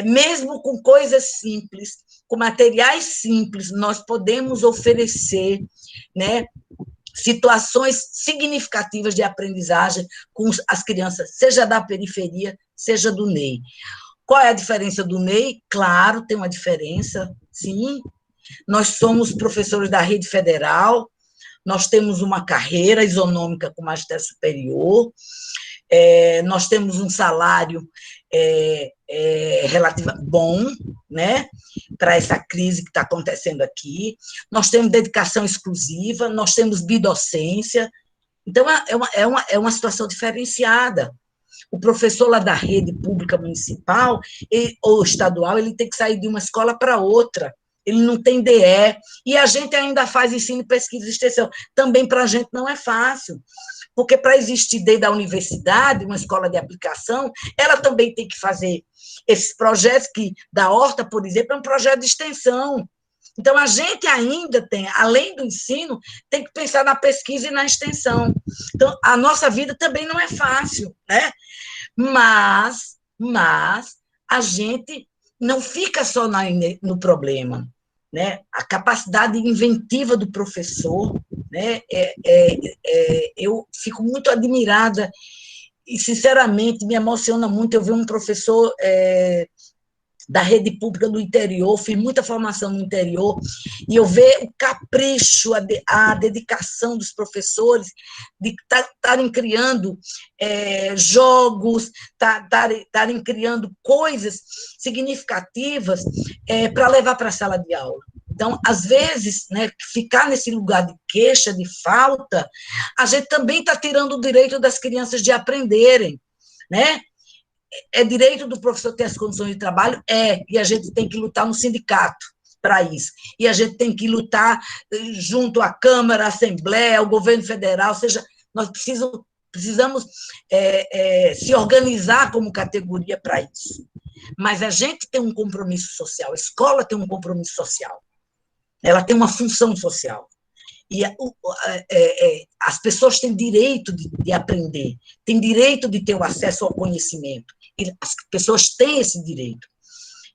mesmo com coisas simples, com materiais simples, nós podemos oferecer, né, situações significativas de aprendizagem com as crianças, seja da periferia, seja do NEI. Qual é a diferença do NEI? Claro, tem uma diferença, sim. Nós somos professores da rede federal, nós temos uma carreira isonômica com magistério superior, nós temos um salário relativo bom, né, para essa crise que está acontecendo aqui, nós temos dedicação exclusiva, nós temos bidocência, então é uma situação diferenciada. O professor lá da rede pública municipal ou estadual, ele tem que sair de uma escola para outra, ele não tem DE, e a gente ainda faz ensino, pesquisa e extensão, também para a gente não é fácil, porque para existir dentro da universidade, uma escola de aplicação, ela também tem que fazer esses projetos que, da Horta, por exemplo, é um projeto de extensão. Então, a gente ainda tem, além do ensino, tem que pensar na pesquisa e na extensão. Então, a nossa vida também não é fácil, né? Mas a gente não fica só no problema, né? A capacidade inventiva do professor, né? Eu fico muito admirada e, sinceramente, me emociona muito eu ver um professor da rede pública do interior, fiz muita formação no interior, e eu ver o capricho, a dedicação dos professores de estarem criando jogos, estarem criando coisas significativas para levar para a sala de aula. Então, às vezes, né, ficar nesse lugar de queixa, de falta, a gente também está tirando o direito das crianças de aprenderem, né? É direito do professor ter as condições de trabalho? E a gente tem que lutar no sindicato, para isso. E a gente tem que lutar junto à Câmara, à Assembleia, ao governo federal, ou seja, nós precisamos se organizar como categoria para isso. Mas a gente tem um compromisso social, a escola tem um compromisso social, ela tem uma função social. E as pessoas têm direito de aprender, têm direito de ter o acesso ao conhecimento. E as pessoas têm esse direito.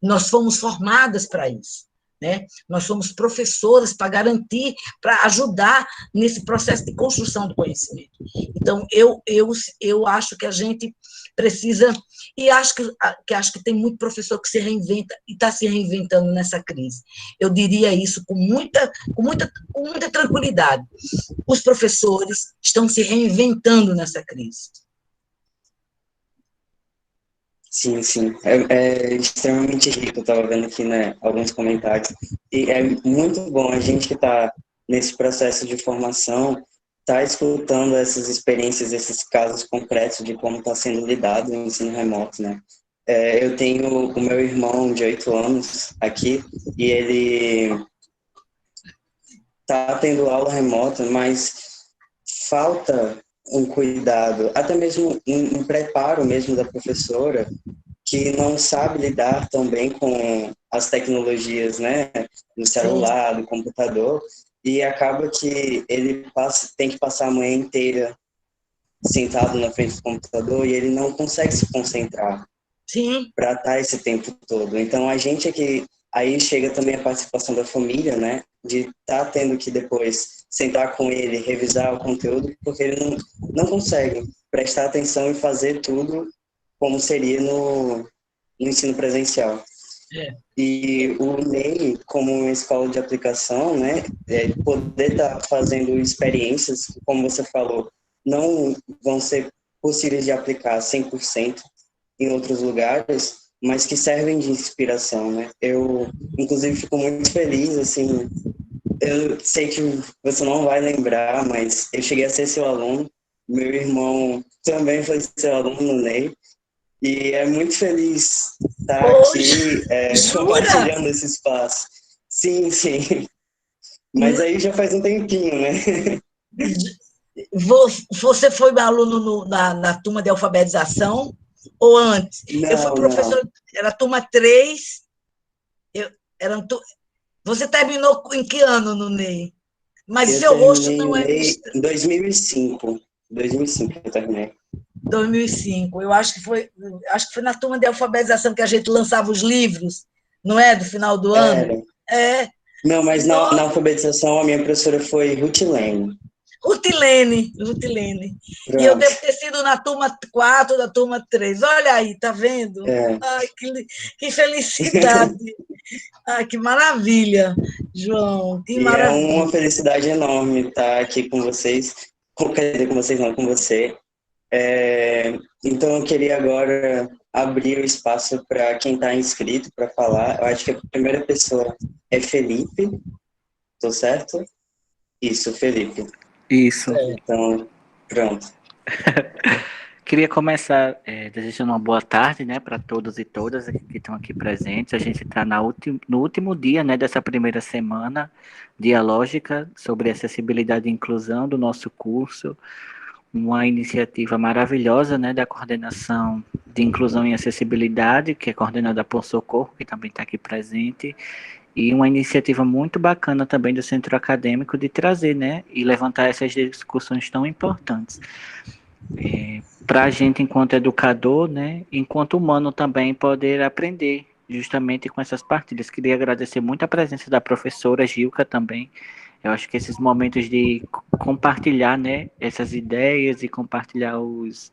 Nós fomos formadas para isso, né? Nós somos professoras para garantir, para ajudar nesse processo de construção do conhecimento. Então, eu acho que a gente precisa, e acho que tem muito professor que se reinventa e está se reinventando nessa crise. Eu diria isso com muita tranquilidade. Os professores estão se reinventando nessa crise. Sim, sim. É extremamente rico, eu estava vendo aqui, né, alguns comentários. E é muito bom a gente que está nesse processo de formação, tá escutando essas experiências, esses casos concretos de como está sendo lidado o ensino remoto, né? Eu tenho o meu irmão de 8 anos aqui e ele está tendo aula remota, mas falta um cuidado, até mesmo um preparo mesmo da professora, que não sabe lidar tão bem com as tecnologias, né, do celular, do computador, e acaba que ele tem que passar a manhã inteira sentado na frente do computador e ele não consegue se concentrar para estar esse tempo todo. Então, a gente aqui, aí chega também a participação da família, né, de estar tendo que depois sentar com ele, revisar o conteúdo, porque ele não consegue prestar atenção e fazer tudo como seria no ensino presencial. E o NEI, como uma escola de aplicação, né, poder estar fazendo experiências, como você falou, não vão ser possíveis de aplicar 100% em outros lugares, mas que servem de inspiração, né? Eu, inclusive, fico muito feliz, assim, eu sei que você não vai lembrar, mas eu cheguei a ser seu aluno, meu irmão também foi seu aluno no NEI, e é muito feliz estar aqui compartilhando esse espaço. Sim, sim. Mas aí já faz um tempinho, né? Você foi meu aluno na turma de alfabetização ou antes? Não, eu fui professor, era turma 3. Você terminou em que ano no NEI? Mas seu rosto não é... Em 2005. 2005 eu terminei. 2005. Eu acho que foi na turma de alfabetização que a gente lançava os livros, não é? Do final do ano? Não, mas na alfabetização a minha professora foi Rutilene. Rutilene. E eu devo ter sido na turma 4, da turma 3. Olha aí, tá vendo? Ai, que felicidade. Ai, que maravilha, João. Que maravilha. É uma felicidade enorme estar aqui com vocês. Quer dizer, com vocês não, com você. Então, eu queria agora abrir o espaço para quem está inscrito para falar. Eu acho que a primeira pessoa é Felipe. Estou certo? Isso, Felipe. Isso. Então, pronto. Queria começar desejando uma boa tarde, né, para todos e todas que estão aqui presentes. A gente está no último dia, né, dessa primeira semana dialógica sobre acessibilidade e inclusão do nosso curso. Uma iniciativa maravilhosa, né, da Coordenação de Inclusão e Acessibilidade, que é coordenada por Socorro, que também está aqui presente, e uma iniciativa muito bacana também do Centro Acadêmico de trazer, né, e levantar essas discussões tão importantes. Para a gente, enquanto educador, né, enquanto humano também, poder aprender justamente com essas partilhas. Queria agradecer muito a presença da professora Gilca também. Eu acho que esses momentos de compartilhar, né, essas ideias e compartilhar os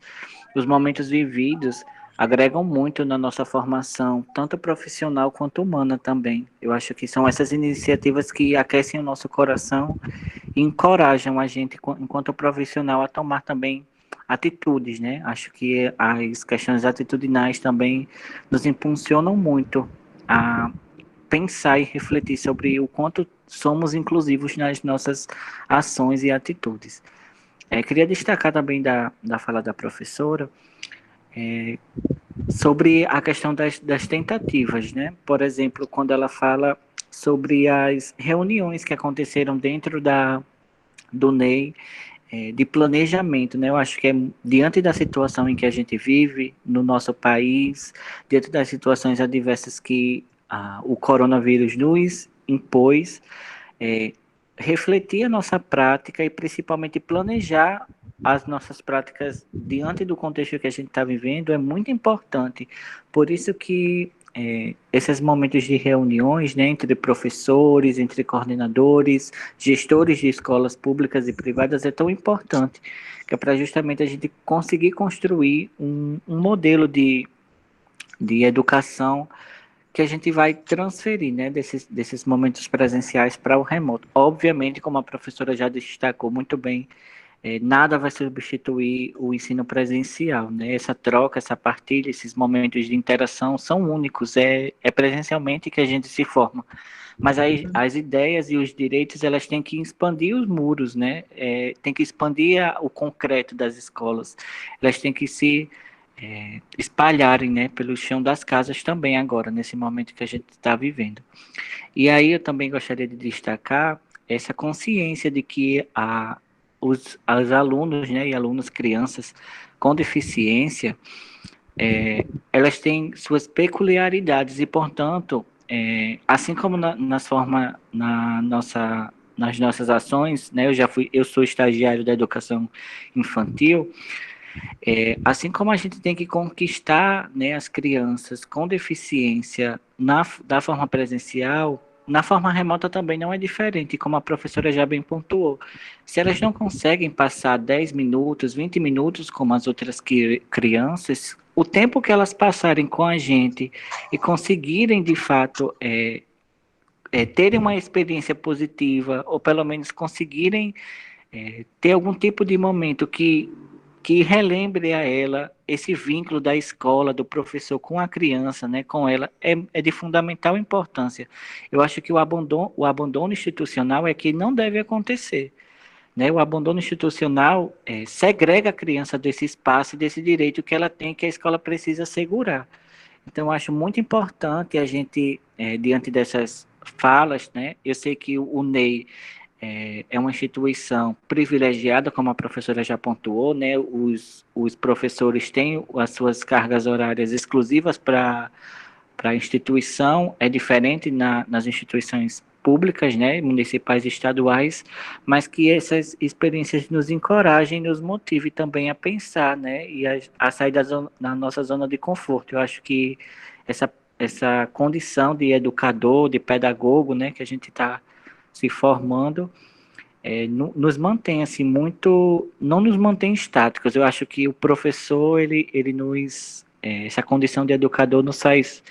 momentos vividos agregam muito na nossa formação, tanto profissional quanto humana também. Eu acho que são essas iniciativas que aquecem o nosso coração e encorajam a gente, enquanto profissional, a tomar também atitudes, né? Acho que as questões atitudinais também nos impulsionam muito a pensar e refletir sobre o quanto somos inclusivos nas nossas ações e atitudes. Queria destacar também da fala da professora sobre a questão das tentativas, né? Por exemplo, quando ela fala sobre as reuniões que aconteceram dentro do NEI, de planejamento, né? Eu acho que diante da situação em que a gente vive no nosso país, diante das situações adversas que o coronavírus nos impôs, refletir a nossa prática e principalmente planejar as nossas práticas diante do contexto que a gente está vivendo é muito importante. Por isso que esses momentos de reuniões, né, entre professores, entre coordenadores, gestores de escolas públicas e privadas é tão importante, que é para justamente a gente conseguir construir um modelo de educação que a gente vai transferir, né, desses momentos presenciais para o remoto. Obviamente, como a professora já destacou muito bem, nada vai substituir o ensino presencial, né? Essa troca, essa partilha, esses momentos de interação são únicos, é presencialmente que a gente se forma. Mas as ideias e os direitos, elas têm que expandir os muros, né? Tem que expandir o concreto das escolas, elas têm que se espalharem, né, pelo chão das casas também agora, nesse momento que a gente está vivendo. E aí eu também gostaria de destacar essa consciência de que os alunos, né, e alunas, crianças com deficiência, elas têm suas peculiaridades e, portanto, assim como nas nossas ações, né, eu sou estagiário da educação infantil. Assim como a gente tem que conquistar, né, as crianças com deficiência da forma presencial, na forma remota também não é diferente, como a professora já bem pontuou. Se elas não conseguem passar 10 minutos, 20 minutos como as outras crianças, o tempo que elas passarem com a gente e conseguirem, de fato, terem uma experiência positiva, ou pelo menos conseguirem ter algum tipo de momento que relembre a ela esse vínculo da escola, do professor com a criança, né, com ela, é de fundamental importância. Eu acho que o abandono institucional é que não deve acontecer, né? O abandono institucional segrega a criança desse espaço e desse direito que ela tem, que a escola precisa assegurar. Então, eu acho muito importante a gente, diante dessas falas, né, eu sei que o NEI é uma instituição privilegiada, como a professora já pontuou, né? Os professores têm as suas cargas horárias exclusivas para a instituição, é diferente nas instituições públicas, né, municipais e estaduais, mas que essas experiências nos encorajem, nos motive também a pensar, né, e a sair da nossa zona de conforto. Eu acho que essa condição de educador, de pedagogo, né, que a gente está se formando, nos mantém assim não nos mantém estáticos. Eu acho que o professor ele essa condição de educador nos faz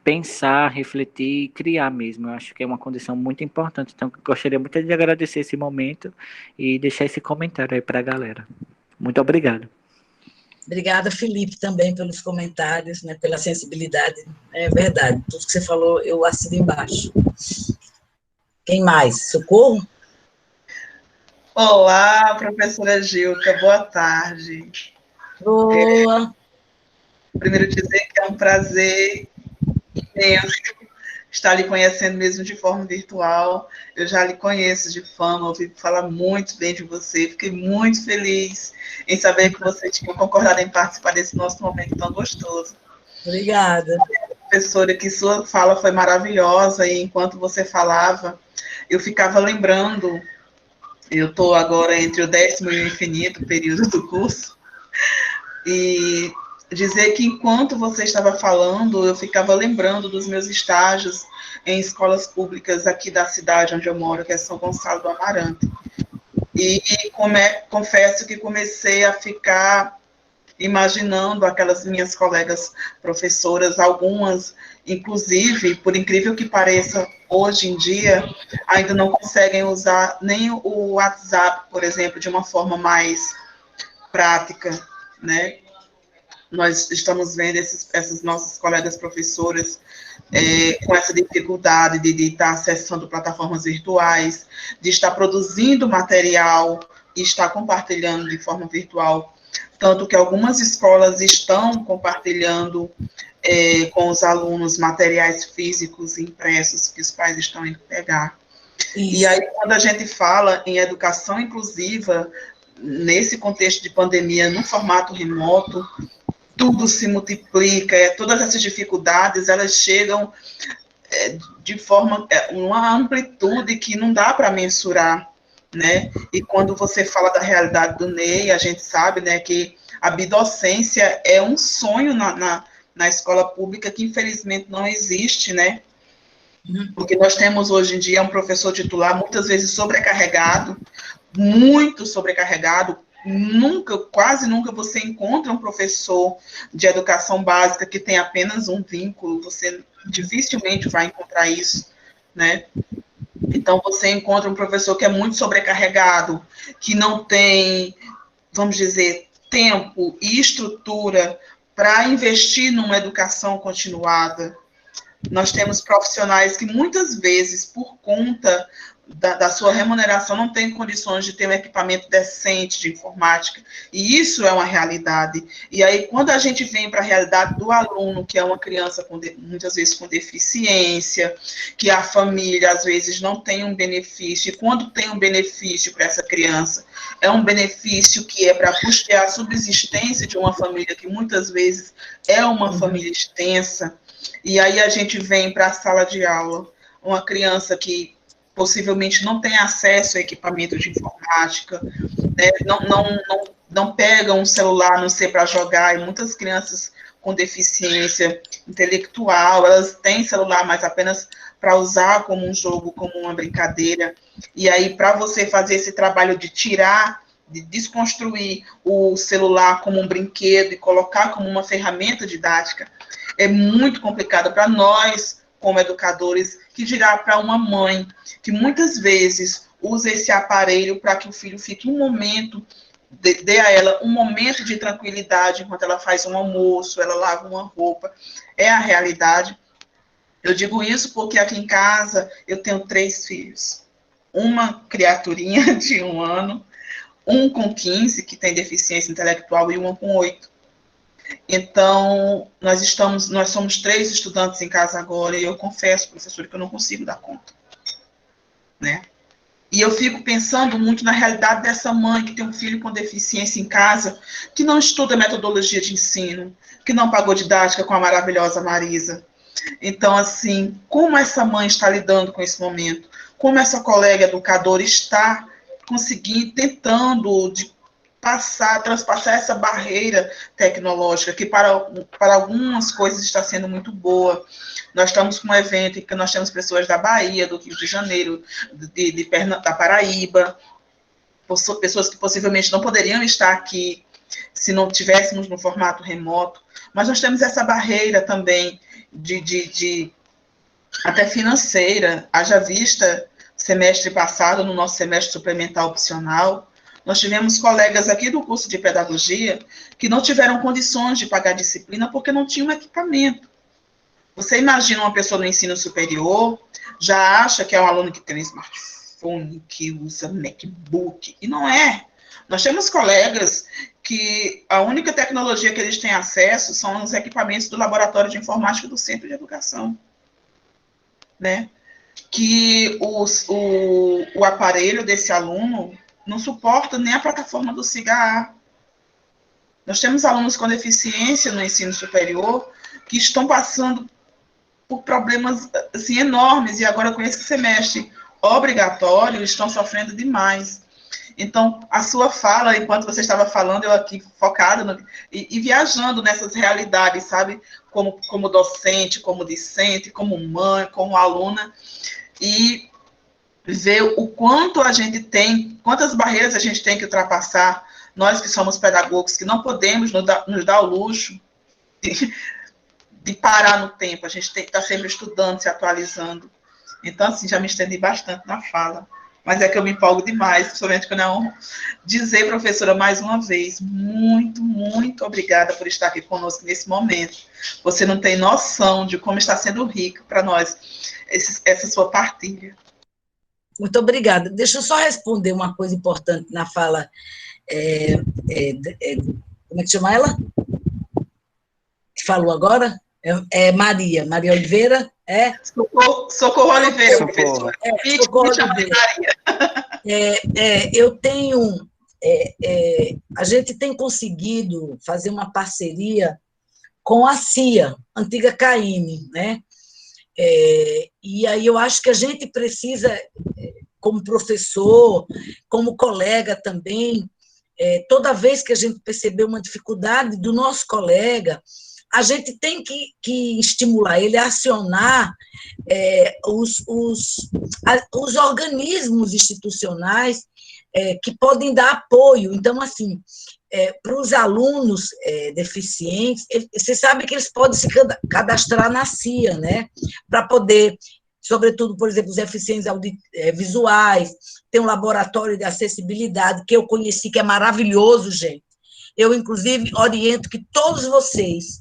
pensar, refletir e criar mesmo. Eu acho que é uma condição muito importante. Então, gostaria muito de agradecer esse momento e deixar esse comentário aí para a galera. Muito obrigado. Obrigada, Felipe, também pelos comentários, né, pela sensibilidade. É verdade, tudo que você falou, eu assino embaixo. Quem mais? Socorro? Olá, professora Gilka, boa tarde. Boa. Primeiro dizer que é um prazer imenso estar lhe conhecendo mesmo de forma virtual. Eu já lhe conheço de fama, ouvi falar muito bem de você, fiquei muito feliz em saber que você tinha concordado em participar desse nosso momento tão gostoso. Obrigada. Professora, que sua fala foi maravilhosa, e enquanto você falava, eu ficava lembrando, eu estou agora entre o 10º e o infinito período do curso, e dizer que enquanto você estava falando, eu ficava lembrando dos meus estágios em escolas públicas aqui da cidade onde eu moro, que é São Gonçalo do Amarante. E confesso que comecei a ficar imaginando aquelas minhas colegas professoras, algumas, inclusive, por incrível que pareça, hoje em dia, ainda não conseguem usar nem o WhatsApp, por exemplo, de uma forma mais prática, né? Nós estamos vendo essas nossas colegas professoras com essa dificuldade de estar acessando plataformas virtuais, de estar produzindo material e estar compartilhando de forma virtual tanto que algumas escolas estão compartilhando com os alunos materiais físicos impressos que os pais estão indo pegar. Isso. E aí, quando a gente fala em educação inclusiva, nesse contexto de pandemia, no formato remoto, tudo se multiplica, todas essas dificuldades, elas chegam de forma, uma amplitude que não dá para mensurar, né? E quando você fala da realidade do Ney, a gente sabe, né, que a bidocência é um sonho na escola pública que, infelizmente, não existe, né? Porque nós temos, hoje em dia, um professor titular muitas vezes sobrecarregado, muito sobrecarregado. Quase nunca você encontra um professor de educação básica que tem apenas um vínculo, você dificilmente vai encontrar isso, né? Então, você encontra um professor que é muito sobrecarregado, que não tem, vamos dizer, tempo e estrutura para investir numa educação continuada. Nós temos profissionais que muitas vezes, por conta da sua remuneração, não têm condições de ter um equipamento decente de informática, e isso é uma realidade. E aí, quando a gente vem para a realidade do aluno, que é uma criança muitas vezes com deficiência, que a família, às vezes, não tem um benefício, e quando tem um benefício para essa criança, é um benefício que é para custear a subsistência de uma família, que muitas vezes é uma família extensa, e aí a gente vem para a sala de aula, uma criança que possivelmente não tem acesso a equipamento de informática, né? Não pega um celular, não sei, para jogar, e muitas crianças com deficiência intelectual, elas têm celular, mas apenas para usar como um jogo, como uma brincadeira, e aí para você fazer esse trabalho de tirar, de desconstruir o celular como um brinquedo e colocar como uma ferramenta didática, é muito complicado para nós, como educadores, que dirá para uma mãe, que muitas vezes usa esse aparelho para que o filho fique um momento, dê a ela um momento de tranquilidade, enquanto ela faz um almoço, ela lava uma roupa, é a realidade. Eu digo isso porque aqui em casa eu tenho 3 filhos, uma criaturinha de 1 ano, um com 15, que tem deficiência intelectual, e uma com 8. Então, nós somos 3 estudantes em casa agora, e eu confesso, professor, que eu não consigo dar conta, né? E eu fico pensando muito na realidade dessa mãe que tem um filho com deficiência em casa, que não estuda metodologia de ensino, que não pagou didática com a maravilhosa Marisa. Então, assim, como essa mãe está lidando com esse momento? Como essa colega educadora está conseguindo, tentando transpassar essa barreira tecnológica, que para algumas coisas está sendo muito boa. Nós estamos com um evento em que nós temos pessoas da Bahia, do Rio de Janeiro, da Paraíba, pessoas que possivelmente não poderiam estar aqui se não tivéssemos no formato remoto, mas nós temos essa barreira também de até financeira. Haja vista, semestre passado, no nosso semestre suplementar opcional, nós tivemos colegas aqui do curso de pedagogia que não tiveram condições de pagar disciplina porque não tinham equipamento. Você imagina uma pessoa no ensino superior, já acha que é um aluno que tem um smartphone, que usa MacBook, e não é. Nós temos colegas que a única tecnologia que eles têm acesso são os equipamentos do laboratório de informática do Centro de Educação, né? Que o aparelho desse aluno não suporta nem a plataforma do SIGA. Nós temos alunos com deficiência no ensino superior que estão passando por problemas assim, enormes, e agora com esse semestre obrigatório estão sofrendo demais. Então, a sua fala, enquanto você estava falando, eu aqui focada e viajando nessas realidades, sabe? Como docente, como discente, como mãe, como aluna, e ver o quanto a gente tem, quantas barreiras a gente tem que ultrapassar, nós que somos pedagogos, que não podemos nos dar o luxo de parar no tempo, a gente tem que estar sempre estudando, se atualizando. Então, assim, já me estendi bastante na fala, mas é que eu me empolgo demais, principalmente quando eu dizer, professora, mais uma vez, muito, muito obrigada por estar aqui conosco nesse momento. Você não tem noção de como está sendo rico para nós essa sua partilha. Muito obrigada. Deixa eu só responder uma coisa importante na fala como é que chama ela? Que falou agora? Maria Oliveira, Socorro Oliveira, Socorro. professor. Socorro Oliveira. Eu tenho... a gente tem conseguido fazer uma parceria com a CIA, antiga CAIME, né? E aí eu acho que a gente precisa, como professor, como colega também, toda vez que a gente perceber uma dificuldade do nosso colega, a gente tem que estimular ele a acionar os organismos institucionais que podem dar apoio. Então, assim, para os alunos deficientes, você sabe que eles podem se cadastrar na CIA, né? Para poder, sobretudo, por exemplo, os deficientes visuais, tem um laboratório de acessibilidade que eu conheci, que é maravilhoso, gente. Eu, inclusive, oriento que todos vocês,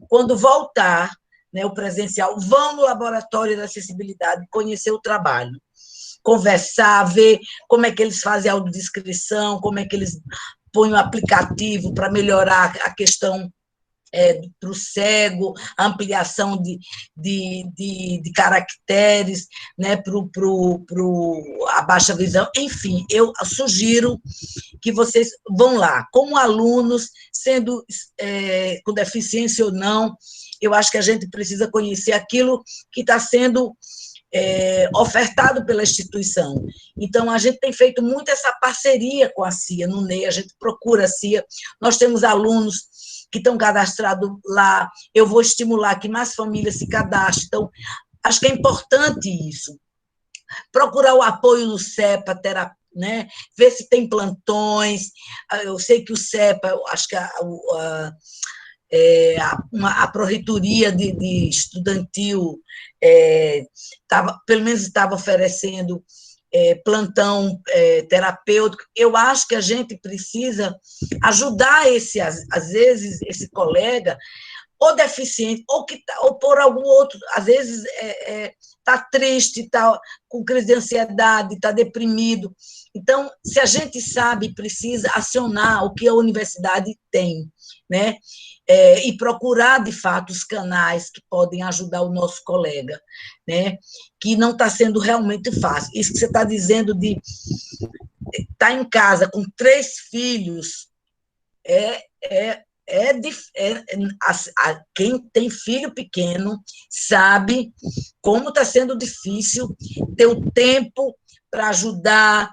quando voltar, né, o presencial, vão no laboratório de acessibilidade conhecer o trabalho, conversar, ver como é que eles fazem a audiodescrição, como é que eles põem o aplicativo para melhorar a questão para o cego, a ampliação de caracteres, né, para a baixa visão. Enfim, eu sugiro que vocês vão lá, como alunos, sendo com deficiência ou não, eu acho que a gente precisa conhecer aquilo que está sendo ofertado pela instituição. Então, a gente tem feito muito essa parceria com a CIA, no NEI, a gente procura a CIA, nós temos alunos que estão cadastrados lá, eu vou estimular que mais famílias se cadastrem, então, acho que é importante isso. Procurar o apoio no CEPA, né? Ver se tem plantões, eu sei que o CEPA, eu acho que a Pró-Reitoria de Estudantil pelo menos estava oferecendo plantão terapêutico. Eu acho que a gente precisa ajudar às vezes, esse colega, ou deficiente, ou por algum outro, às vezes está triste, está com crise de ansiedade, está deprimido. Então, se a gente sabe, precisa acionar o que a universidade tem, né? E procurar, de fato, os canais que podem ajudar o nosso colega, né? Que não está sendo realmente fácil. Isso que você está dizendo de estar em casa com 3 filhos, quem tem filho pequeno sabe como está sendo difícil ter o tempo para ajudar,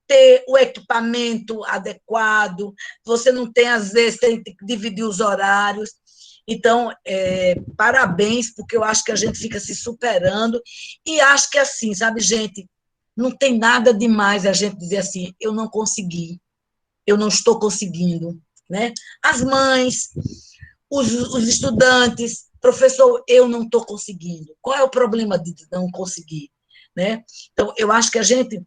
ter o equipamento adequado, você não tem, às vezes, tem que dividir os horários. Então, parabéns, porque eu acho que a gente fica se superando, e acho que assim, sabe, gente, não tem nada demais a gente dizer assim, eu não consegui, eu não estou conseguindo, né? As mães, os estudantes, professor, eu não estou conseguindo. Qual é o problema de não conseguir, né? Então, eu acho que a gente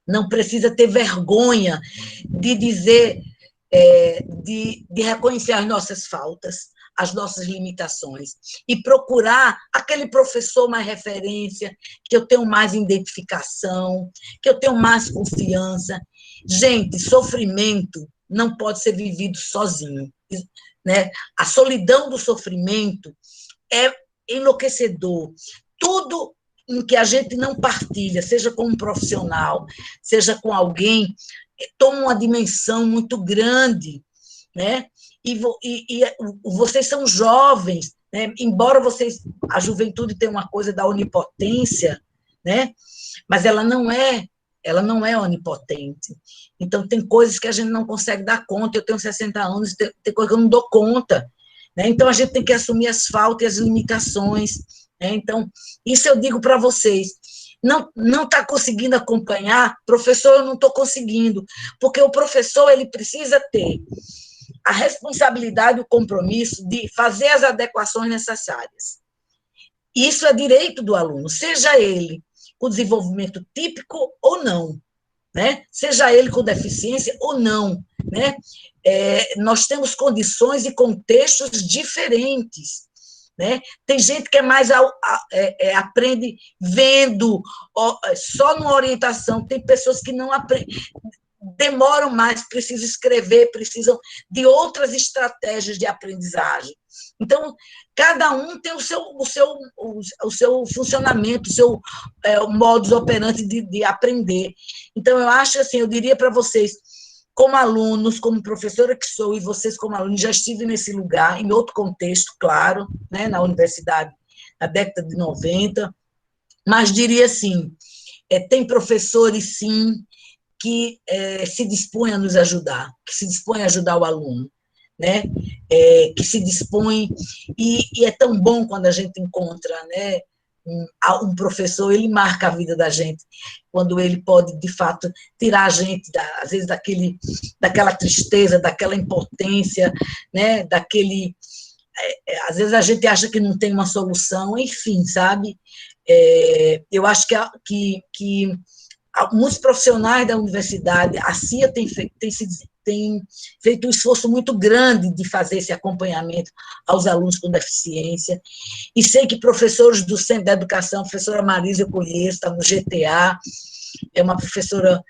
não precisa ter vergonha de dizer, de reconhecer as nossas faltas, as nossas limitações, e procurar aquele professor mais referência, que eu tenho mais identificação, que eu tenho mais confiança. Gente, sofrimento não pode ser vivido sozinho, né? A solidão do sofrimento é enlouquecedor. Tudo em que a gente não partilha, seja com um profissional, seja com alguém, toma uma dimensão muito grande, né? E vocês são jovens, né? Embora a juventude tenha uma coisa da onipotência, né? Mas ela não é onipotente. Então, tem coisas que a gente não consegue dar conta. Eu tenho 60 anos, tem coisa que eu não dou conta, né? Então, a gente tem que assumir as faltas e as limitações, né? Então, isso eu digo para vocês. Não está conseguindo acompanhar, professor, eu não estou conseguindo, porque o professor ele precisa ter a responsabilidade, o compromisso de fazer as adequações necessárias. Isso é direito do aluno, seja ele com desenvolvimento típico ou não, né? Seja ele com deficiência ou não, né? Nós temos condições e contextos diferentes, né? Tem gente que aprende vendo, só numa orientação, tem pessoas que não aprendem, demoram mais, precisam escrever, precisam de outras estratégias de aprendizagem. Então, cada um tem o seu funcionamento, o seu modus operandi de aprender. Então, eu acho assim, eu diria para vocês, como alunos, como professora que sou, e vocês como alunos, já estive nesse lugar, em outro contexto, claro, né, na universidade, na década de 90, mas diria assim, tem professores, sim, que se dispõem a nos ajudar, que se dispõem a ajudar o aluno, né? Que se dispõe, e é tão bom quando a gente encontra, né, um professor, ele marca a vida da gente, quando ele pode, de fato, tirar a gente, às vezes, daquela tristeza, daquela impotência, né, às vezes a gente acha que não tem uma solução, enfim, sabe? Eu acho que muitos profissionais da universidade, a CIA tem feito um esforço muito grande de fazer esse acompanhamento aos alunos com deficiência, e sei que professores do Centro da Educação, a professora Marisa eu conheço, está no GTA, é uma professora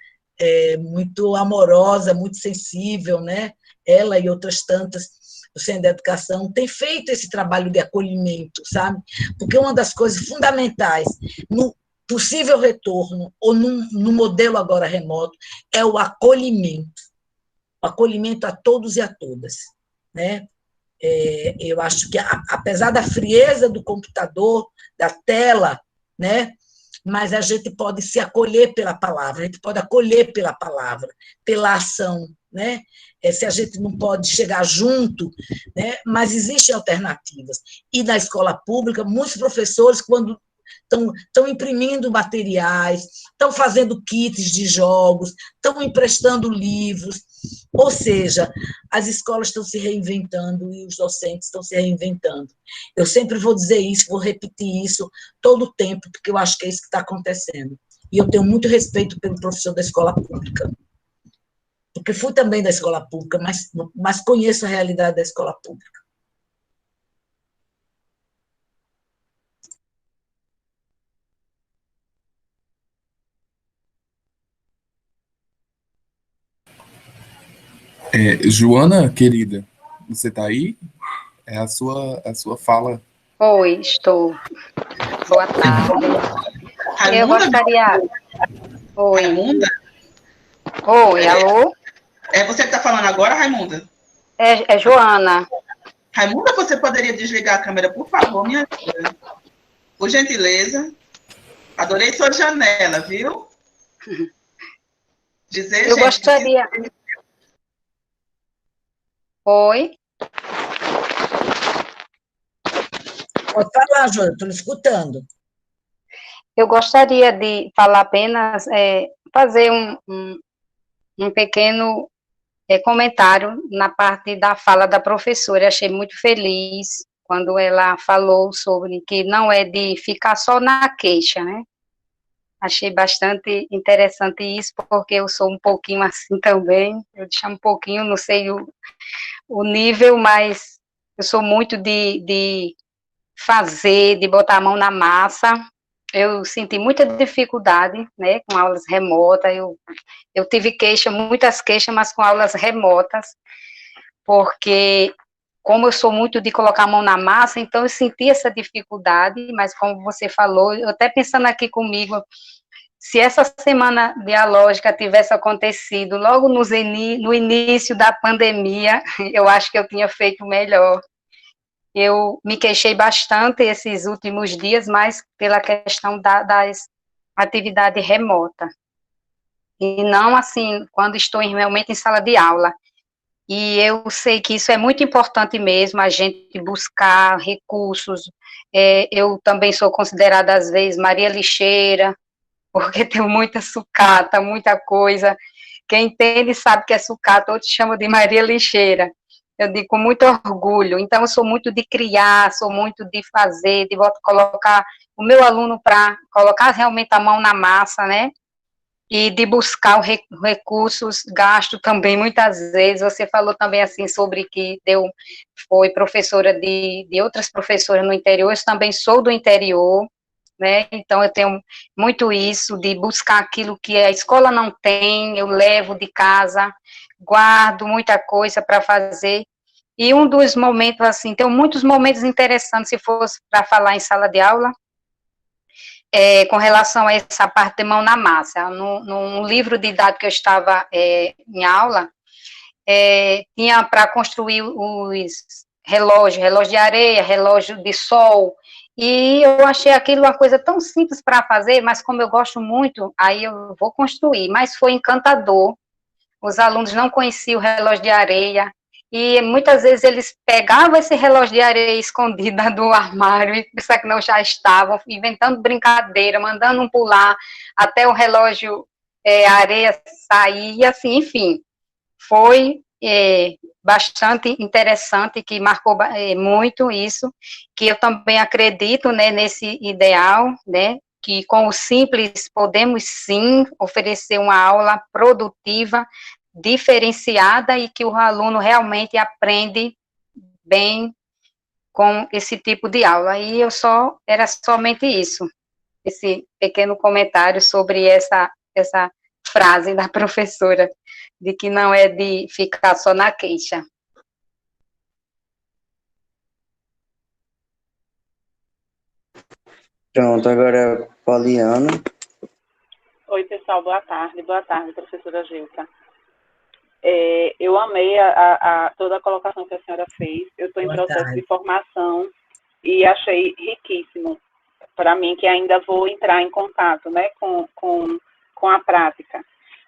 muito amorosa, muito sensível, né? Ela e outras tantas do Centro da Educação tem feito esse trabalho de acolhimento, sabe? Porque uma das coisas fundamentais no possível retorno, ou no modelo agora remoto, é o acolhimento a todos e a todas, né? Eu acho que, apesar da frieza do computador, da tela, né, mas a gente pode se acolher pela palavra, a gente pode acolher pela palavra, pela ação, né? Se a gente não pode chegar junto, né, mas existem alternativas. E na escola pública, muitos professores, quando estão imprimindo materiais, estão fazendo kits de jogos, estão emprestando livros, ou seja, as escolas estão se reinventando e os docentes estão se reinventando. Eu sempre vou dizer isso, vou repetir isso todo o tempo, porque eu acho que é isso que está acontecendo. E eu tenho muito respeito pelo professor da escola pública, porque fui também da escola pública, mas conheço a realidade da escola pública. Joana, querida, você está aí? É a sua fala. Oi, estou. Boa tarde. Eu Raimunda? gostaria... Oi. Raimunda? Oi, alô? É você que está falando agora, Raimunda? É Joana. Raimunda, você poderia desligar a câmera, por favor, minha filha? Por gentileza. Adorei sua janela, viu? Dizer, Eu gente, gostaria... Oi? Pode falar, Joana, estou escutando. Eu gostaria de falar apenas, fazer um pequeno comentário na parte da fala da professora. Eu achei muito feliz quando ela falou sobre que não é de ficar só na queixa, né? Achei bastante interessante isso, porque eu sou um pouquinho assim também, eu chamo um pouquinho, não sei o nível, mas eu sou muito de fazer, de botar a mão na massa. Eu senti muita dificuldade, né, com aulas remotas, eu tive muitas queixas, mas com aulas remotas, porque como eu sou muito de colocar a mão na massa, então eu senti essa dificuldade, mas como você falou, eu até pensando aqui comigo, se essa semana dialógica tivesse acontecido logo no início da pandemia, eu acho que eu tinha feito melhor. Eu me queixei bastante esses últimos dias, mas pela questão das atividades remotas. E não assim, quando estou realmente em sala de aula. E eu sei que isso é muito importante mesmo, a gente buscar recursos. Eu também sou considerada, às vezes, Maria Lixeira, porque tenho muita sucata, muita coisa. Quem entende sabe que é sucata, outros chamam de Maria Lixeira. Eu digo com muito orgulho. Então, eu sou muito de criar, sou muito de fazer, de colocar o meu aluno para colocar realmente a mão na massa, né? E de buscar recursos, gasto também, muitas vezes. Você falou também, assim, sobre que foi professora de outras professoras no interior, eu também sou do interior, né? Então, eu tenho muito isso, de buscar aquilo que a escola não tem, eu levo de casa, guardo muita coisa para fazer. E um dos momentos, assim, tem muitos momentos interessantes, se fosse para falar em sala de aula, com relação a essa parte de mão na massa. Num livro didático que eu estava em aula, tinha para construir os relógio de areia, relógio de sol, e eu achei aquilo uma coisa tão simples para fazer, mas como eu gosto muito, aí eu vou construir, mas foi encantador. Os alunos não conheciam o relógio de areia, e muitas vezes eles pegavam esse relógio de areia escondida do armário, e pensavam que não já estavam, inventando brincadeira, mandando um pular, até o relógio, a areia sair, e assim, enfim, foi bastante interessante, que marcou muito isso, que eu também acredito, né, nesse ideal, né, que com o simples podemos sim oferecer uma aula produtiva, diferenciada e que o aluno realmente aprende bem com esse tipo de aula. E era somente isso, esse pequeno comentário sobre essa frase da professora, de que não é de ficar só na queixa. Pronto, agora Poliana. Oi, pessoal, boa tarde, professora Gilca. Eu amei toda a colocação que a senhora fez. Eu estou em processo de formação e achei riquíssimo para mim, que ainda vou entrar em contato, né, com a prática.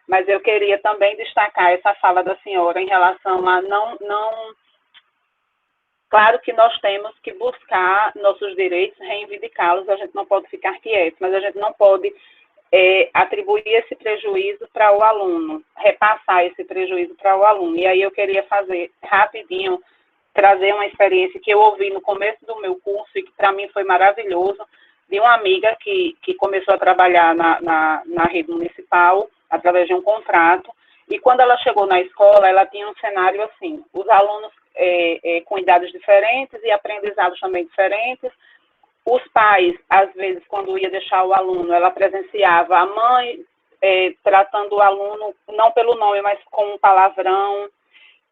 Mas eu queria também destacar essa fala da senhora em relação a não... Claro que nós temos que buscar nossos direitos, reivindicá-los, a gente não pode ficar quieto, mas a gente não pode atribuir esse prejuízo para o aluno, repassar esse prejuízo para o aluno. E aí eu queria fazer rapidinho, trazer uma experiência que eu ouvi no começo do meu curso e que para mim foi maravilhoso, de uma amiga que começou a trabalhar na rede municipal, através de um contrato, e quando ela chegou na escola, ela tinha um cenário assim, os alunos com idades diferentes e aprendizados também diferentes. Os pais, às vezes, quando ia deixar o aluno, ela presenciava a mãe tratando o aluno, não pelo nome, mas com um palavrão,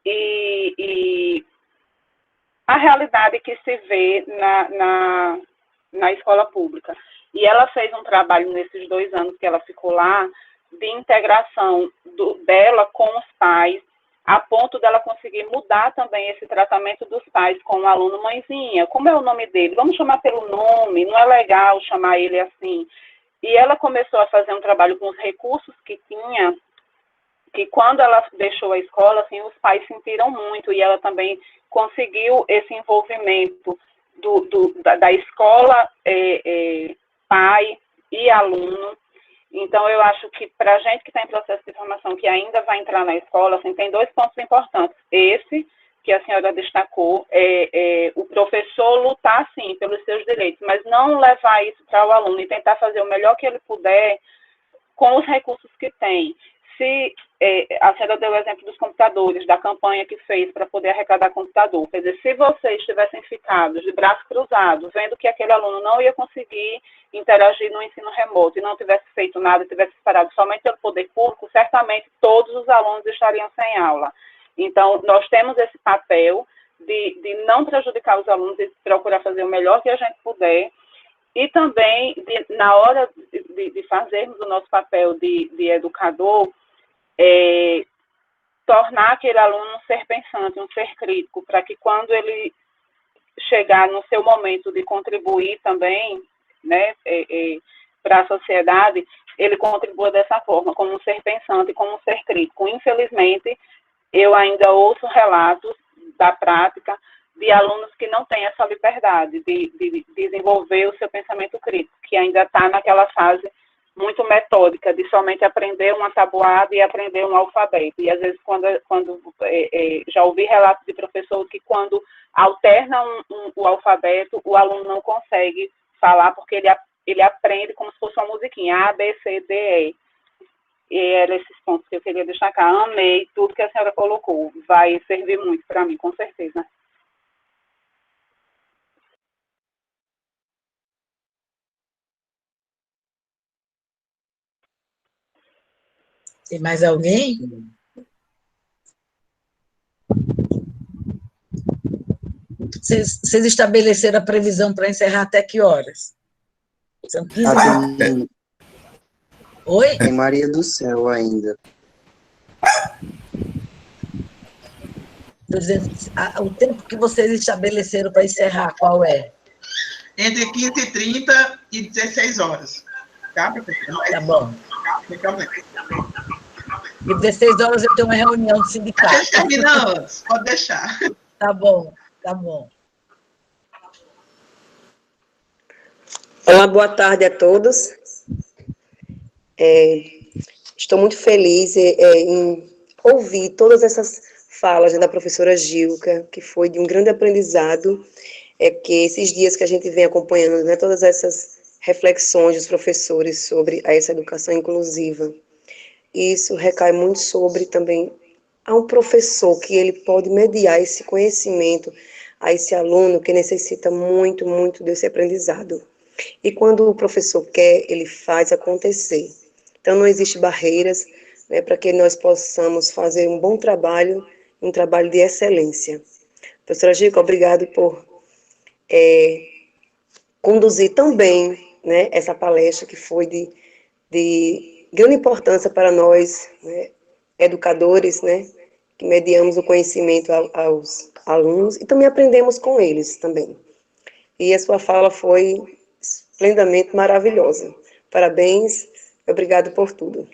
e a realidade que se vê na escola pública. E ela fez um trabalho nesses 2 anos que ela ficou lá, de integração dela com os pais, a ponto dela conseguir mudar também esse tratamento dos pais com o aluno. Mãezinha, como é o nome dele? Vamos chamar pelo nome, não é legal chamar ele assim. E ela começou a fazer um trabalho com os recursos que tinha, que quando ela deixou a escola, assim, os pais sentiram muito, e ela também conseguiu esse envolvimento da escola, pai e aluno. Então, eu acho que para a gente que está em processo de formação, que ainda vai entrar na escola, assim, tem 2 pontos importantes. Esse, que a senhora destacou, o professor lutar, sim, pelos seus direitos, mas não levar isso para o aluno e tentar fazer o melhor que ele puder com os recursos que tem. Se a senhora deu o exemplo dos computadores, da campanha que fez para poder arrecadar computador, quer dizer, se vocês tivessem ficado de braços cruzados, vendo que aquele aluno não ia conseguir interagir no ensino remoto e não tivesse feito nada, tivesse parado somente pelo poder público, certamente todos os alunos estariam sem aula. Então, nós temos esse papel de não prejudicar os alunos e procurar fazer o melhor que a gente puder, e também, na hora de fazermos o nosso papel de educador, tornar aquele aluno um ser pensante, um ser crítico, para que quando ele chegar no seu momento de contribuir também, né, para a sociedade, ele contribua dessa forma, como um ser pensante, como um ser crítico. Infelizmente, eu ainda ouço relatos da prática de alunos que não têm essa liberdade de desenvolver o seu pensamento crítico, que ainda está naquela fase muito metódica, de somente aprender uma tabuada e aprender um alfabeto. E, às vezes, quando já ouvi relatos de professores que, quando alterna o alfabeto, o aluno não consegue falar, porque ele aprende como se fosse uma musiquinha, A, B, C, D, E. E eram esses pontos que eu queria destacar. Amei tudo que a senhora colocou. Vai servir muito para mim, com certeza. Tem mais alguém? Vocês estabeleceram a previsão para encerrar até que horas? São 15 minutos. Oi? Tem Maria do Céu ainda. Estou dizendo, o tempo que vocês estabeleceram para encerrar, qual é? Entre 15h30 e 16 horas. Tá, professor? Tá bom. Sem problema. E 16 horas eu tenho uma reunião do A sindicato. gente termina antes, pode deixar. Tá bom, tá bom. Olá, boa tarde a todos. Estou muito feliz em ouvir todas essas falas, né, da professora Gilca, que foi de um grande aprendizado, porque esses dias que a gente vem acompanhando, né, todas essas reflexões dos professores sobre essa educação inclusiva, isso recai muito sobre também a um professor, que ele pode mediar esse conhecimento a esse aluno que necessita muito, muito desse aprendizado. E quando o professor quer, ele faz acontecer. Então, não existe barreiras, né, para que nós possamos fazer um bom trabalho, um trabalho de excelência. Professora Gico, obrigado por conduzir tão bem, né, essa palestra que foi de grande importância para nós, né, educadores, né, que mediamos o conhecimento aos alunos e também aprendemos com eles também. E a sua fala foi esplendidamente maravilhosa. Parabéns, obrigado por tudo.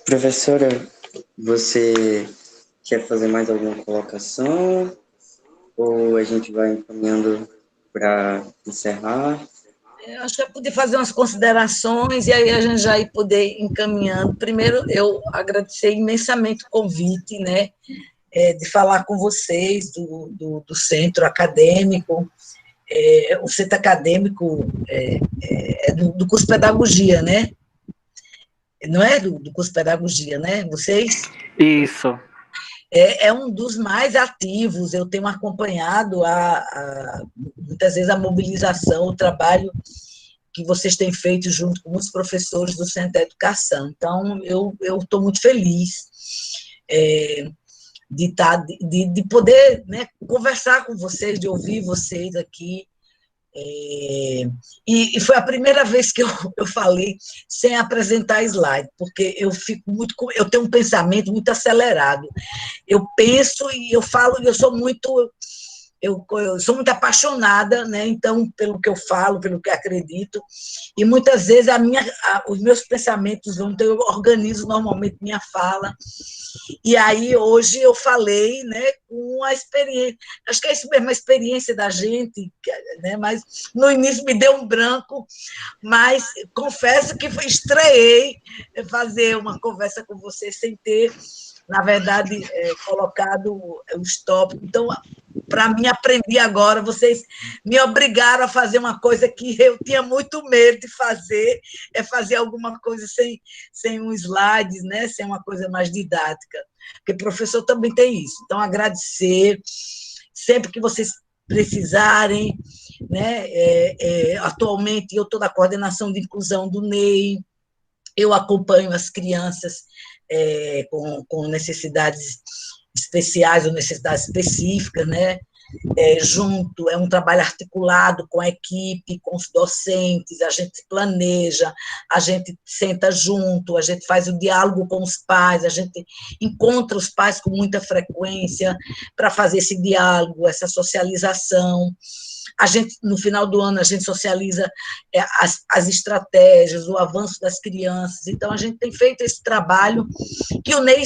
Professora, você quer fazer mais alguma colocação? Ou a gente vai encaminhando para encerrar? Eu acho que eu podia fazer umas considerações e aí a gente já ia poder ir encaminhando. Primeiro, eu agradecer imensamente o convite, né, de falar com vocês do centro acadêmico. O centro acadêmico é do curso de Pedagogia, né? Não é do curso de Pedagogia, né? Vocês? Isso. É um dos mais ativos. Eu tenho acompanhado muitas vezes a mobilização, o trabalho que vocês têm feito junto com os professores do Centro da Educação. Então, eu estou muito feliz de poder, né, conversar com vocês, de ouvir vocês aqui. E foi a primeira vez que eu falei sem apresentar slide, porque eu tenho um pensamento muito acelerado. Eu penso e eu falo, e eu sou muito apaixonada, né? Então, pelo que eu falo, pelo que acredito, e muitas vezes os meus pensamentos vão, então eu organizo normalmente minha fala, e aí hoje eu falei, né, com a experiência, acho que é isso mesmo, a experiência da gente, né, mas no início me deu um branco, mas confesso que estreiei fazer uma conversa com você sem ter, na verdade, colocado os tópicos. Então, para mim, aprendi agora, vocês me obrigaram a fazer uma coisa que eu tinha muito medo de fazer, é fazer alguma coisa sem um slides, né? Sem uma coisa mais didática, porque professor também tem isso. Então, agradecer, sempre que vocês precisarem, né? Atualmente, eu estou na coordenação de inclusão do NEI, eu acompanho as crianças com necessidades especiais ou necessidades específicas, né? É um trabalho articulado com a equipe, com os docentes, a gente planeja, a gente senta junto, a gente faz o diálogo com os pais, a gente encontra os pais com muita frequência para fazer esse diálogo, essa socialização. A gente, no final do ano, a gente socializa as estratégias, o avanço das crianças. Então, a gente tem feito esse trabalho que o NEI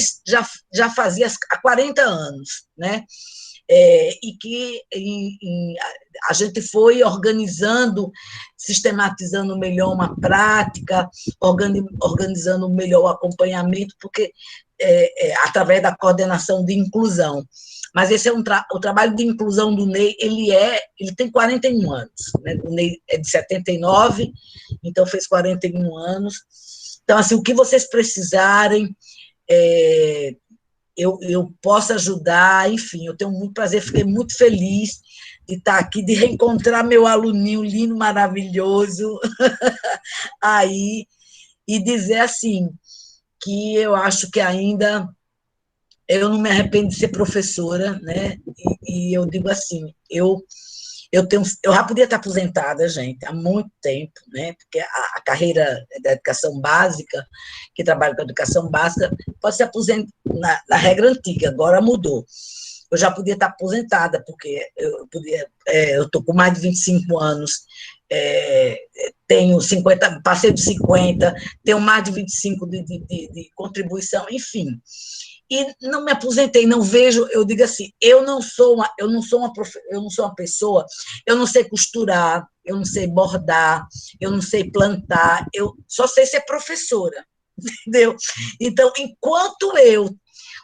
já fazia há 40 anos, né? E que a gente foi organizando, sistematizando melhor uma prática, organizando melhor o acompanhamento, porque através da coordenação de inclusão. Mas esse é o trabalho de inclusão do NEI, ele tem 41 anos, né? O NEI é de 79, então fez 41 anos. Então, assim, o que vocês precisarem, eu possa ajudar, enfim, eu tenho muito prazer, fiquei muito feliz de estar aqui, de reencontrar meu aluninho lindo, maravilhoso, aí, e dizer assim, que eu acho que ainda eu não me arrependo de ser professora, né? E eu digo assim, eu já podia estar aposentada, gente, há muito tempo, né? Porque a carreira da educação básica, que trabalha com a educação básica, pode se aposentar na regra antiga, agora mudou. Eu já podia estar aposentada, porque eu estou com mais de 25 anos, tenho 50, passei dos 50, tenho mais de 25 de contribuição, enfim. E não me aposentei, não vejo, eu digo assim, eu não sou uma pessoa, eu não sei costurar, eu não sei bordar, eu não sei plantar, eu só sei ser professora, entendeu? Então, enquanto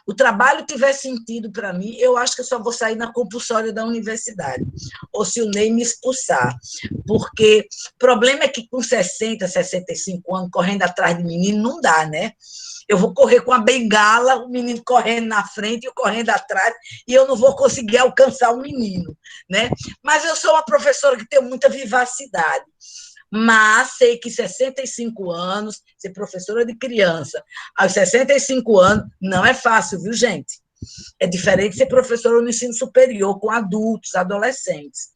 o trabalho tiver sentido para mim, eu acho que eu só vou sair na compulsória da universidade, ou se o Ney me expulsar, porque o problema é que com 60, 65 anos, correndo atrás de menino, não dá, né? Eu vou correr com a bengala, o menino correndo na frente e eu correndo atrás, e eu não vou conseguir alcançar o menino, né? Mas eu sou uma professora que tem muita vivacidade, mas sei que 65 anos, ser professora de criança, aos 65 anos, não é fácil, viu, gente? É diferente ser professora no ensino superior, com adultos, adolescentes.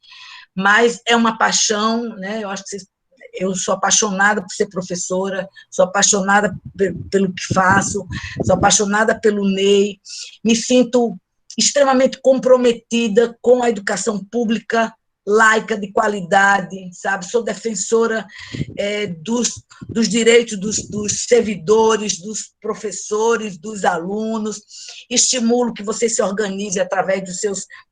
Mas é uma paixão, né? Eu acho que eu sou apaixonada por ser professora, sou apaixonada pelo que faço, sou apaixonada pelo Ney, me sinto extremamente comprometida com a educação pública, laica, de qualidade, sabe? Sou defensora dos direitos dos servidores, dos professores, dos alunos, estimulo que você se organize através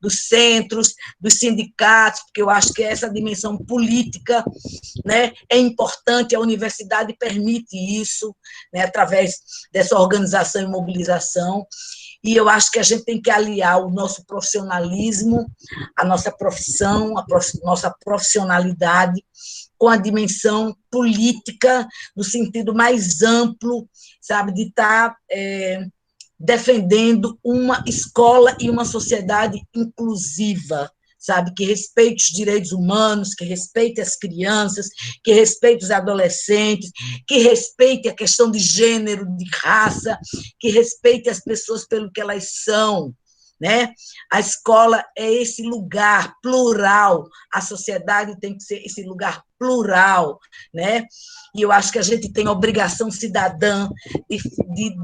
dos centros, dos sindicatos, porque eu acho que essa dimensão política, né, é importante, a universidade permite isso, né, através dessa organização e mobilização, e eu acho que a gente tem que aliar o nosso profissionalismo, a nossa profissão, nossa profissionalidade, com a dimensão política, no sentido mais amplo, sabe, de estar defendendo uma escola e uma sociedade inclusiva, sabe, que respeite os direitos humanos, que respeite as crianças, que respeite os adolescentes, que respeite a questão de gênero, de raça, que respeite as pessoas pelo que elas são, né? A escola é esse lugar plural, a sociedade tem que ser esse lugar plural, né? E eu acho que a gente tem a obrigação cidadã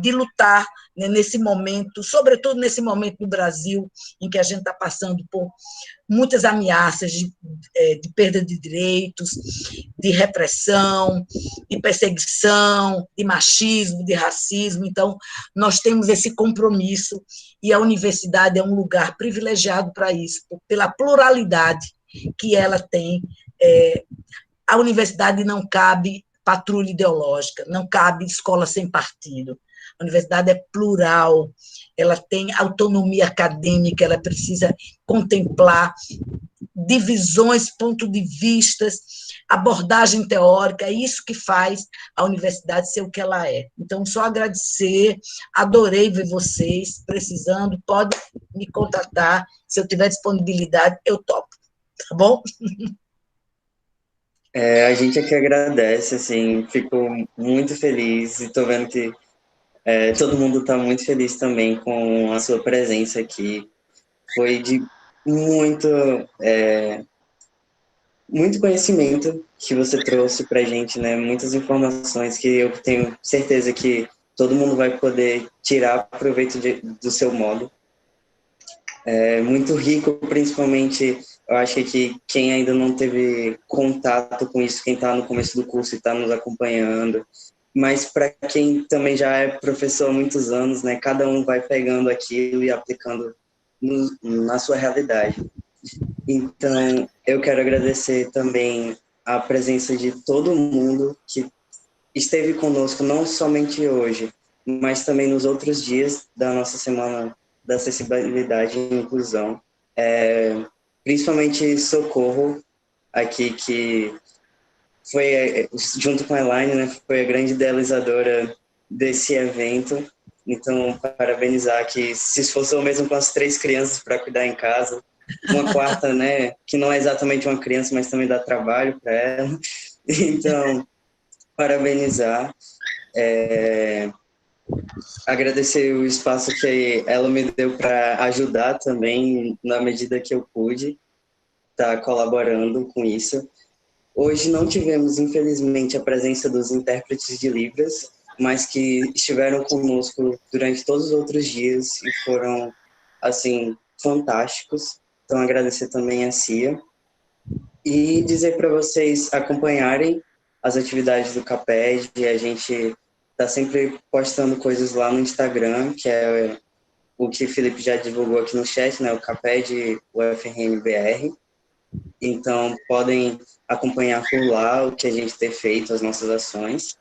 de lutar, né, nesse momento, sobretudo nesse momento no Brasil, em que a gente está passando por muitas ameaças de perda de direitos, de repressão, de perseguição, de machismo, de racismo. Então, nós temos esse compromisso e a universidade é um lugar privilegiado para isso, pela pluralidade que ela tem. A universidade não cabe patrulha ideológica, não cabe escola sem partido. A universidade é plural, ela tem autonomia acadêmica, ela precisa contemplar divisões, pontos de vistas, abordagem teórica, é isso que faz a universidade ser o que ela é. Então, só agradecer, adorei ver vocês, precisando, pode me contatar, se eu tiver disponibilidade, eu topo, tá bom? A gente aqui agradece, assim, fico muito feliz e estou vendo que todo mundo está muito feliz também com a sua presença aqui. Foi de muito conhecimento que você trouxe para a gente, né? Muitas informações que eu tenho certeza que todo mundo vai poder tirar proveito do seu modo. Muito rico, principalmente, eu acho que quem ainda não teve contato com isso, quem está no começo do curso e está nos acompanhando, mas para quem também já é professor há muitos anos, né, cada um vai pegando aquilo e aplicando na sua realidade. Então, eu quero agradecer também a presença de todo mundo que esteve conosco, não somente hoje, mas também nos outros dias da nossa Semana da Acessibilidade e Inclusão. Principalmente Socorro, aqui, que foi, junto com a Elaine, né, foi a grande idealizadora desse evento. Então, parabenizar que se esforçou mesmo com as 3 crianças para cuidar em casa. Uma quarta, né, que não é exatamente uma criança, mas também dá trabalho para ela. Então, parabenizar. Agradecer o espaço que ela me deu para ajudar também, na medida que eu pude, estar colaborando com isso. Hoje não tivemos, infelizmente, a presença dos intérpretes de Libras, mas que estiveram conosco durante todos os outros dias e foram, assim, fantásticos. Então, agradecer também a Cia. E dizer para vocês acompanharem as atividades do CAPED. A gente está sempre postando coisas lá no Instagram, que é o que o Felipe já divulgou aqui no chat, né? O CAPED UFRN-BR. Então, podem acompanhar por lá o que a gente tem feito, as nossas ações.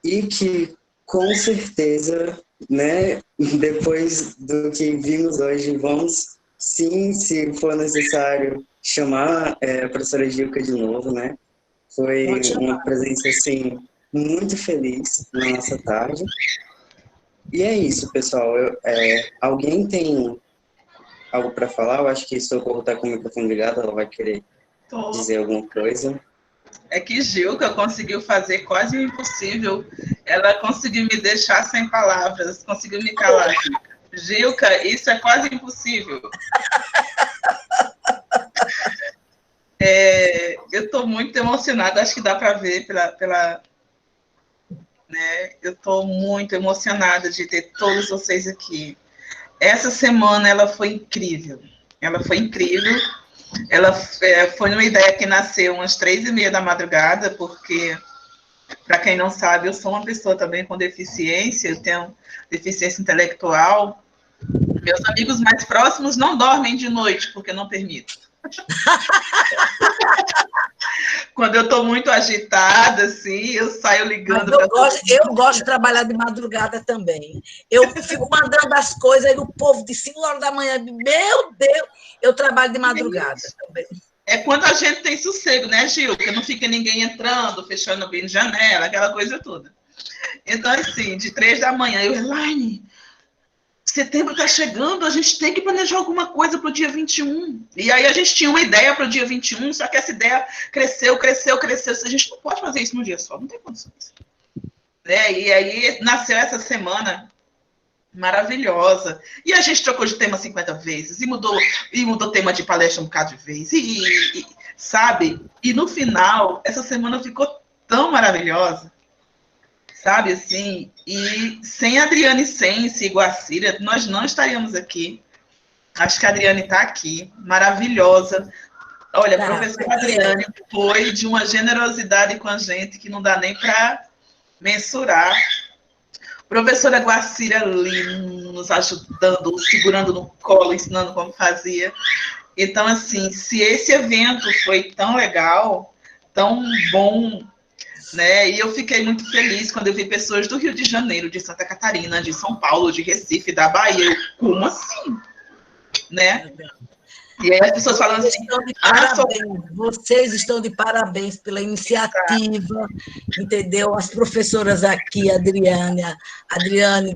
E que, com certeza, né, depois do que vimos hoje, vamos, sim, se for necessário, chamar a professora Gilca de novo, né? Foi uma presença, assim, muito feliz na nossa tarde. E é isso, pessoal. Alguém tem algo para falar? Eu acho que Socorro está com o microfone ligado, ela vai querer dizer alguma coisa. É que Gilca conseguiu fazer quase o impossível. Ela conseguiu me deixar sem palavras, conseguiu me calar. Gilca, isso é quase impossível. Eu estou muito emocionada, acho que dá para ver né? Eu estou muito emocionada de ter todos vocês aqui. Essa semana ela foi incrível. Ela foi incrível. Ela foi uma ideia que nasceu umas 3h30 da madrugada, porque, para quem não sabe, eu sou uma pessoa também com deficiência, eu tenho deficiência intelectual. Meus amigos mais próximos não dormem de noite, porque não permito. Quando eu estou muito agitada, assim, eu saio ligando. Eu gosto de trabalhar de madrugada também. Eu fico mandando as coisas e o povo de 5 horas da manhã, meu Deus, eu trabalho de madrugada também. É quando a gente tem sossego, né, Gil? Porque não fica ninguém entrando, fechando bem janela, aquela coisa toda. Então, assim, de 3 da manhã, eu, Elaine, setembro está chegando, a gente tem que planejar alguma coisa para o dia 21. E aí a gente tinha uma ideia para o dia 21, só que essa ideia cresceu. A gente não pode fazer isso num dia só, não tem condições. Né? E aí nasceu essa semana maravilhosa. E a gente trocou de tema 50 vezes, e mudou tema de palestra um bocado de vez, sabe? E no final, essa semana ficou tão maravilhosa, sabe, assim, e sem Adriane Sense e Guacira, nós não estaríamos aqui. Acho que a Adriane está aqui, maravilhosa. Olha, a professora Adriane foi de uma generosidade com a gente que não dá nem para mensurar. Professora Guacira ali nos ajudando, segurando no colo, ensinando como fazia. Então, assim, se esse evento foi tão legal, tão bom, né? E eu fiquei muito feliz quando eu vi pessoas do Rio de Janeiro, de Santa Catarina, de São Paulo, de Recife, da Bahia. Eu, como assim? Né? E aí as pessoas falam assim... Vocês estão de parabéns pela iniciativa, entendeu? As professoras aqui, Adriane,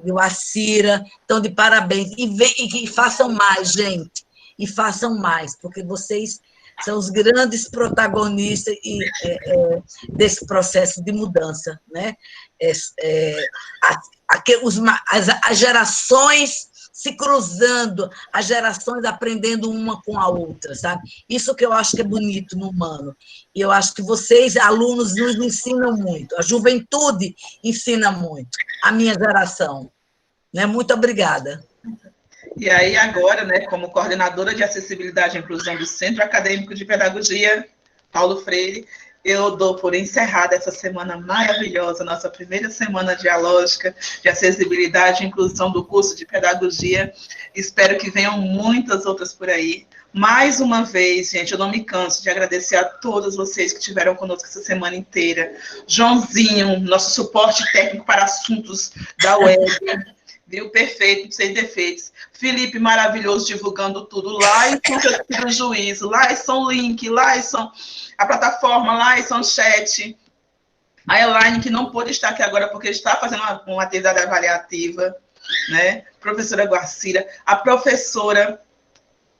Guacira, estão de parabéns. E façam mais, gente. E façam mais, porque vocês são os grandes protagonistas desse processo de mudança, né? As gerações se cruzando, as gerações aprendendo uma com a outra, sabe? Isso que eu acho que é bonito no humano. E eu acho que vocês, alunos, nos ensinam muito. A juventude ensina muito. A minha geração. Né? Muito obrigada. E aí, agora, né, como coordenadora de acessibilidade e inclusão do Centro Acadêmico de Pedagogia, Paulo Freire, eu dou por encerrada essa semana maravilhosa, nossa primeira semana dialógica de acessibilidade e inclusão do curso de pedagogia. Espero que venham muitas outras por aí. Mais uma vez, gente, eu não me canso de agradecer a todos vocês que estiveram conosco essa semana inteira. Joãozinho, nosso suporte técnico para assuntos da web, viu? Perfeito, sem defeitos. Felipe, maravilhoso, divulgando tudo. Laison, o juízo. Laison, link. Laison, a plataforma. Laison, chat. A Elaine, que não pôde estar aqui agora porque está fazendo uma atividade avaliativa, né? Professora Guacira, a professora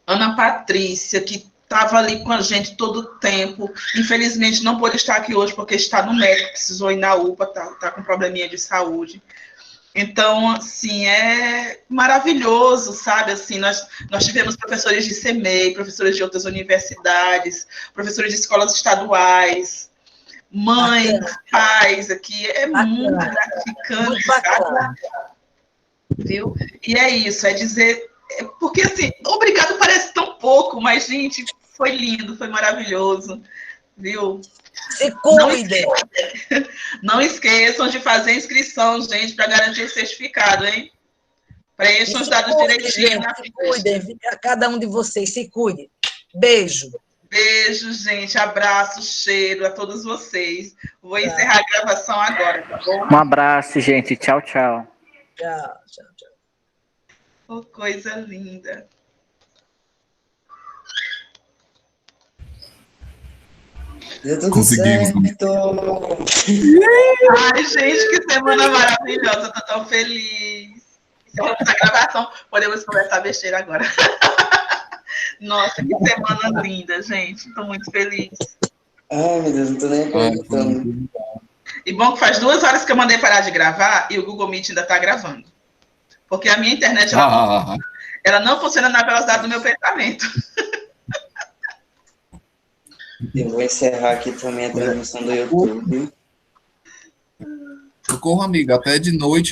Ana Patrícia, que estava ali com a gente todo o tempo. Infelizmente, não pôde estar aqui hoje porque está no médico, precisou ir na UPA, tá com probleminha de saúde. Então, assim, é maravilhoso, sabe? Assim, nós tivemos professores de CEMEI, professores de outras universidades, professores de escolas estaduais, mães, pais aqui. É muito gratificante, muito bacana. sabe? Viu? E é isso, é dizer... Porque, assim, obrigado parece tão pouco, mas, gente, foi lindo, foi maravilhoso, viu? Se cuidem. Não esqueçam de fazer inscrição, gente, para garantir o certificado, hein? Preencham os dados direitinho. Se cuidem, cada um de vocês, se cuide. Beijo. Beijo, gente. Abraço, cheiro a todos vocês. Vou encerrar a gravação agora, tá bom? Um abraço, gente. Tchau, tchau. Tchau, tchau, tchau. Oh, coisa linda. Deu tudo Conseguimos. certo. Ai, gente, que semana maravilhosa. Eu tô tão feliz. Encerramos a gravação. Podemos conversar besteira agora. Nossa, que semana linda, gente. Estou muito feliz. Ai, meu Deus, não tô nem acreditando. E bom que faz 2 horas que eu mandei parar de gravar e o Google Meet ainda está gravando. Porque a minha internet, ela não funciona na velocidade do meu pensamento. Eu vou encerrar aqui também a transmissão do YouTube. Socorro, amiga. Até de noite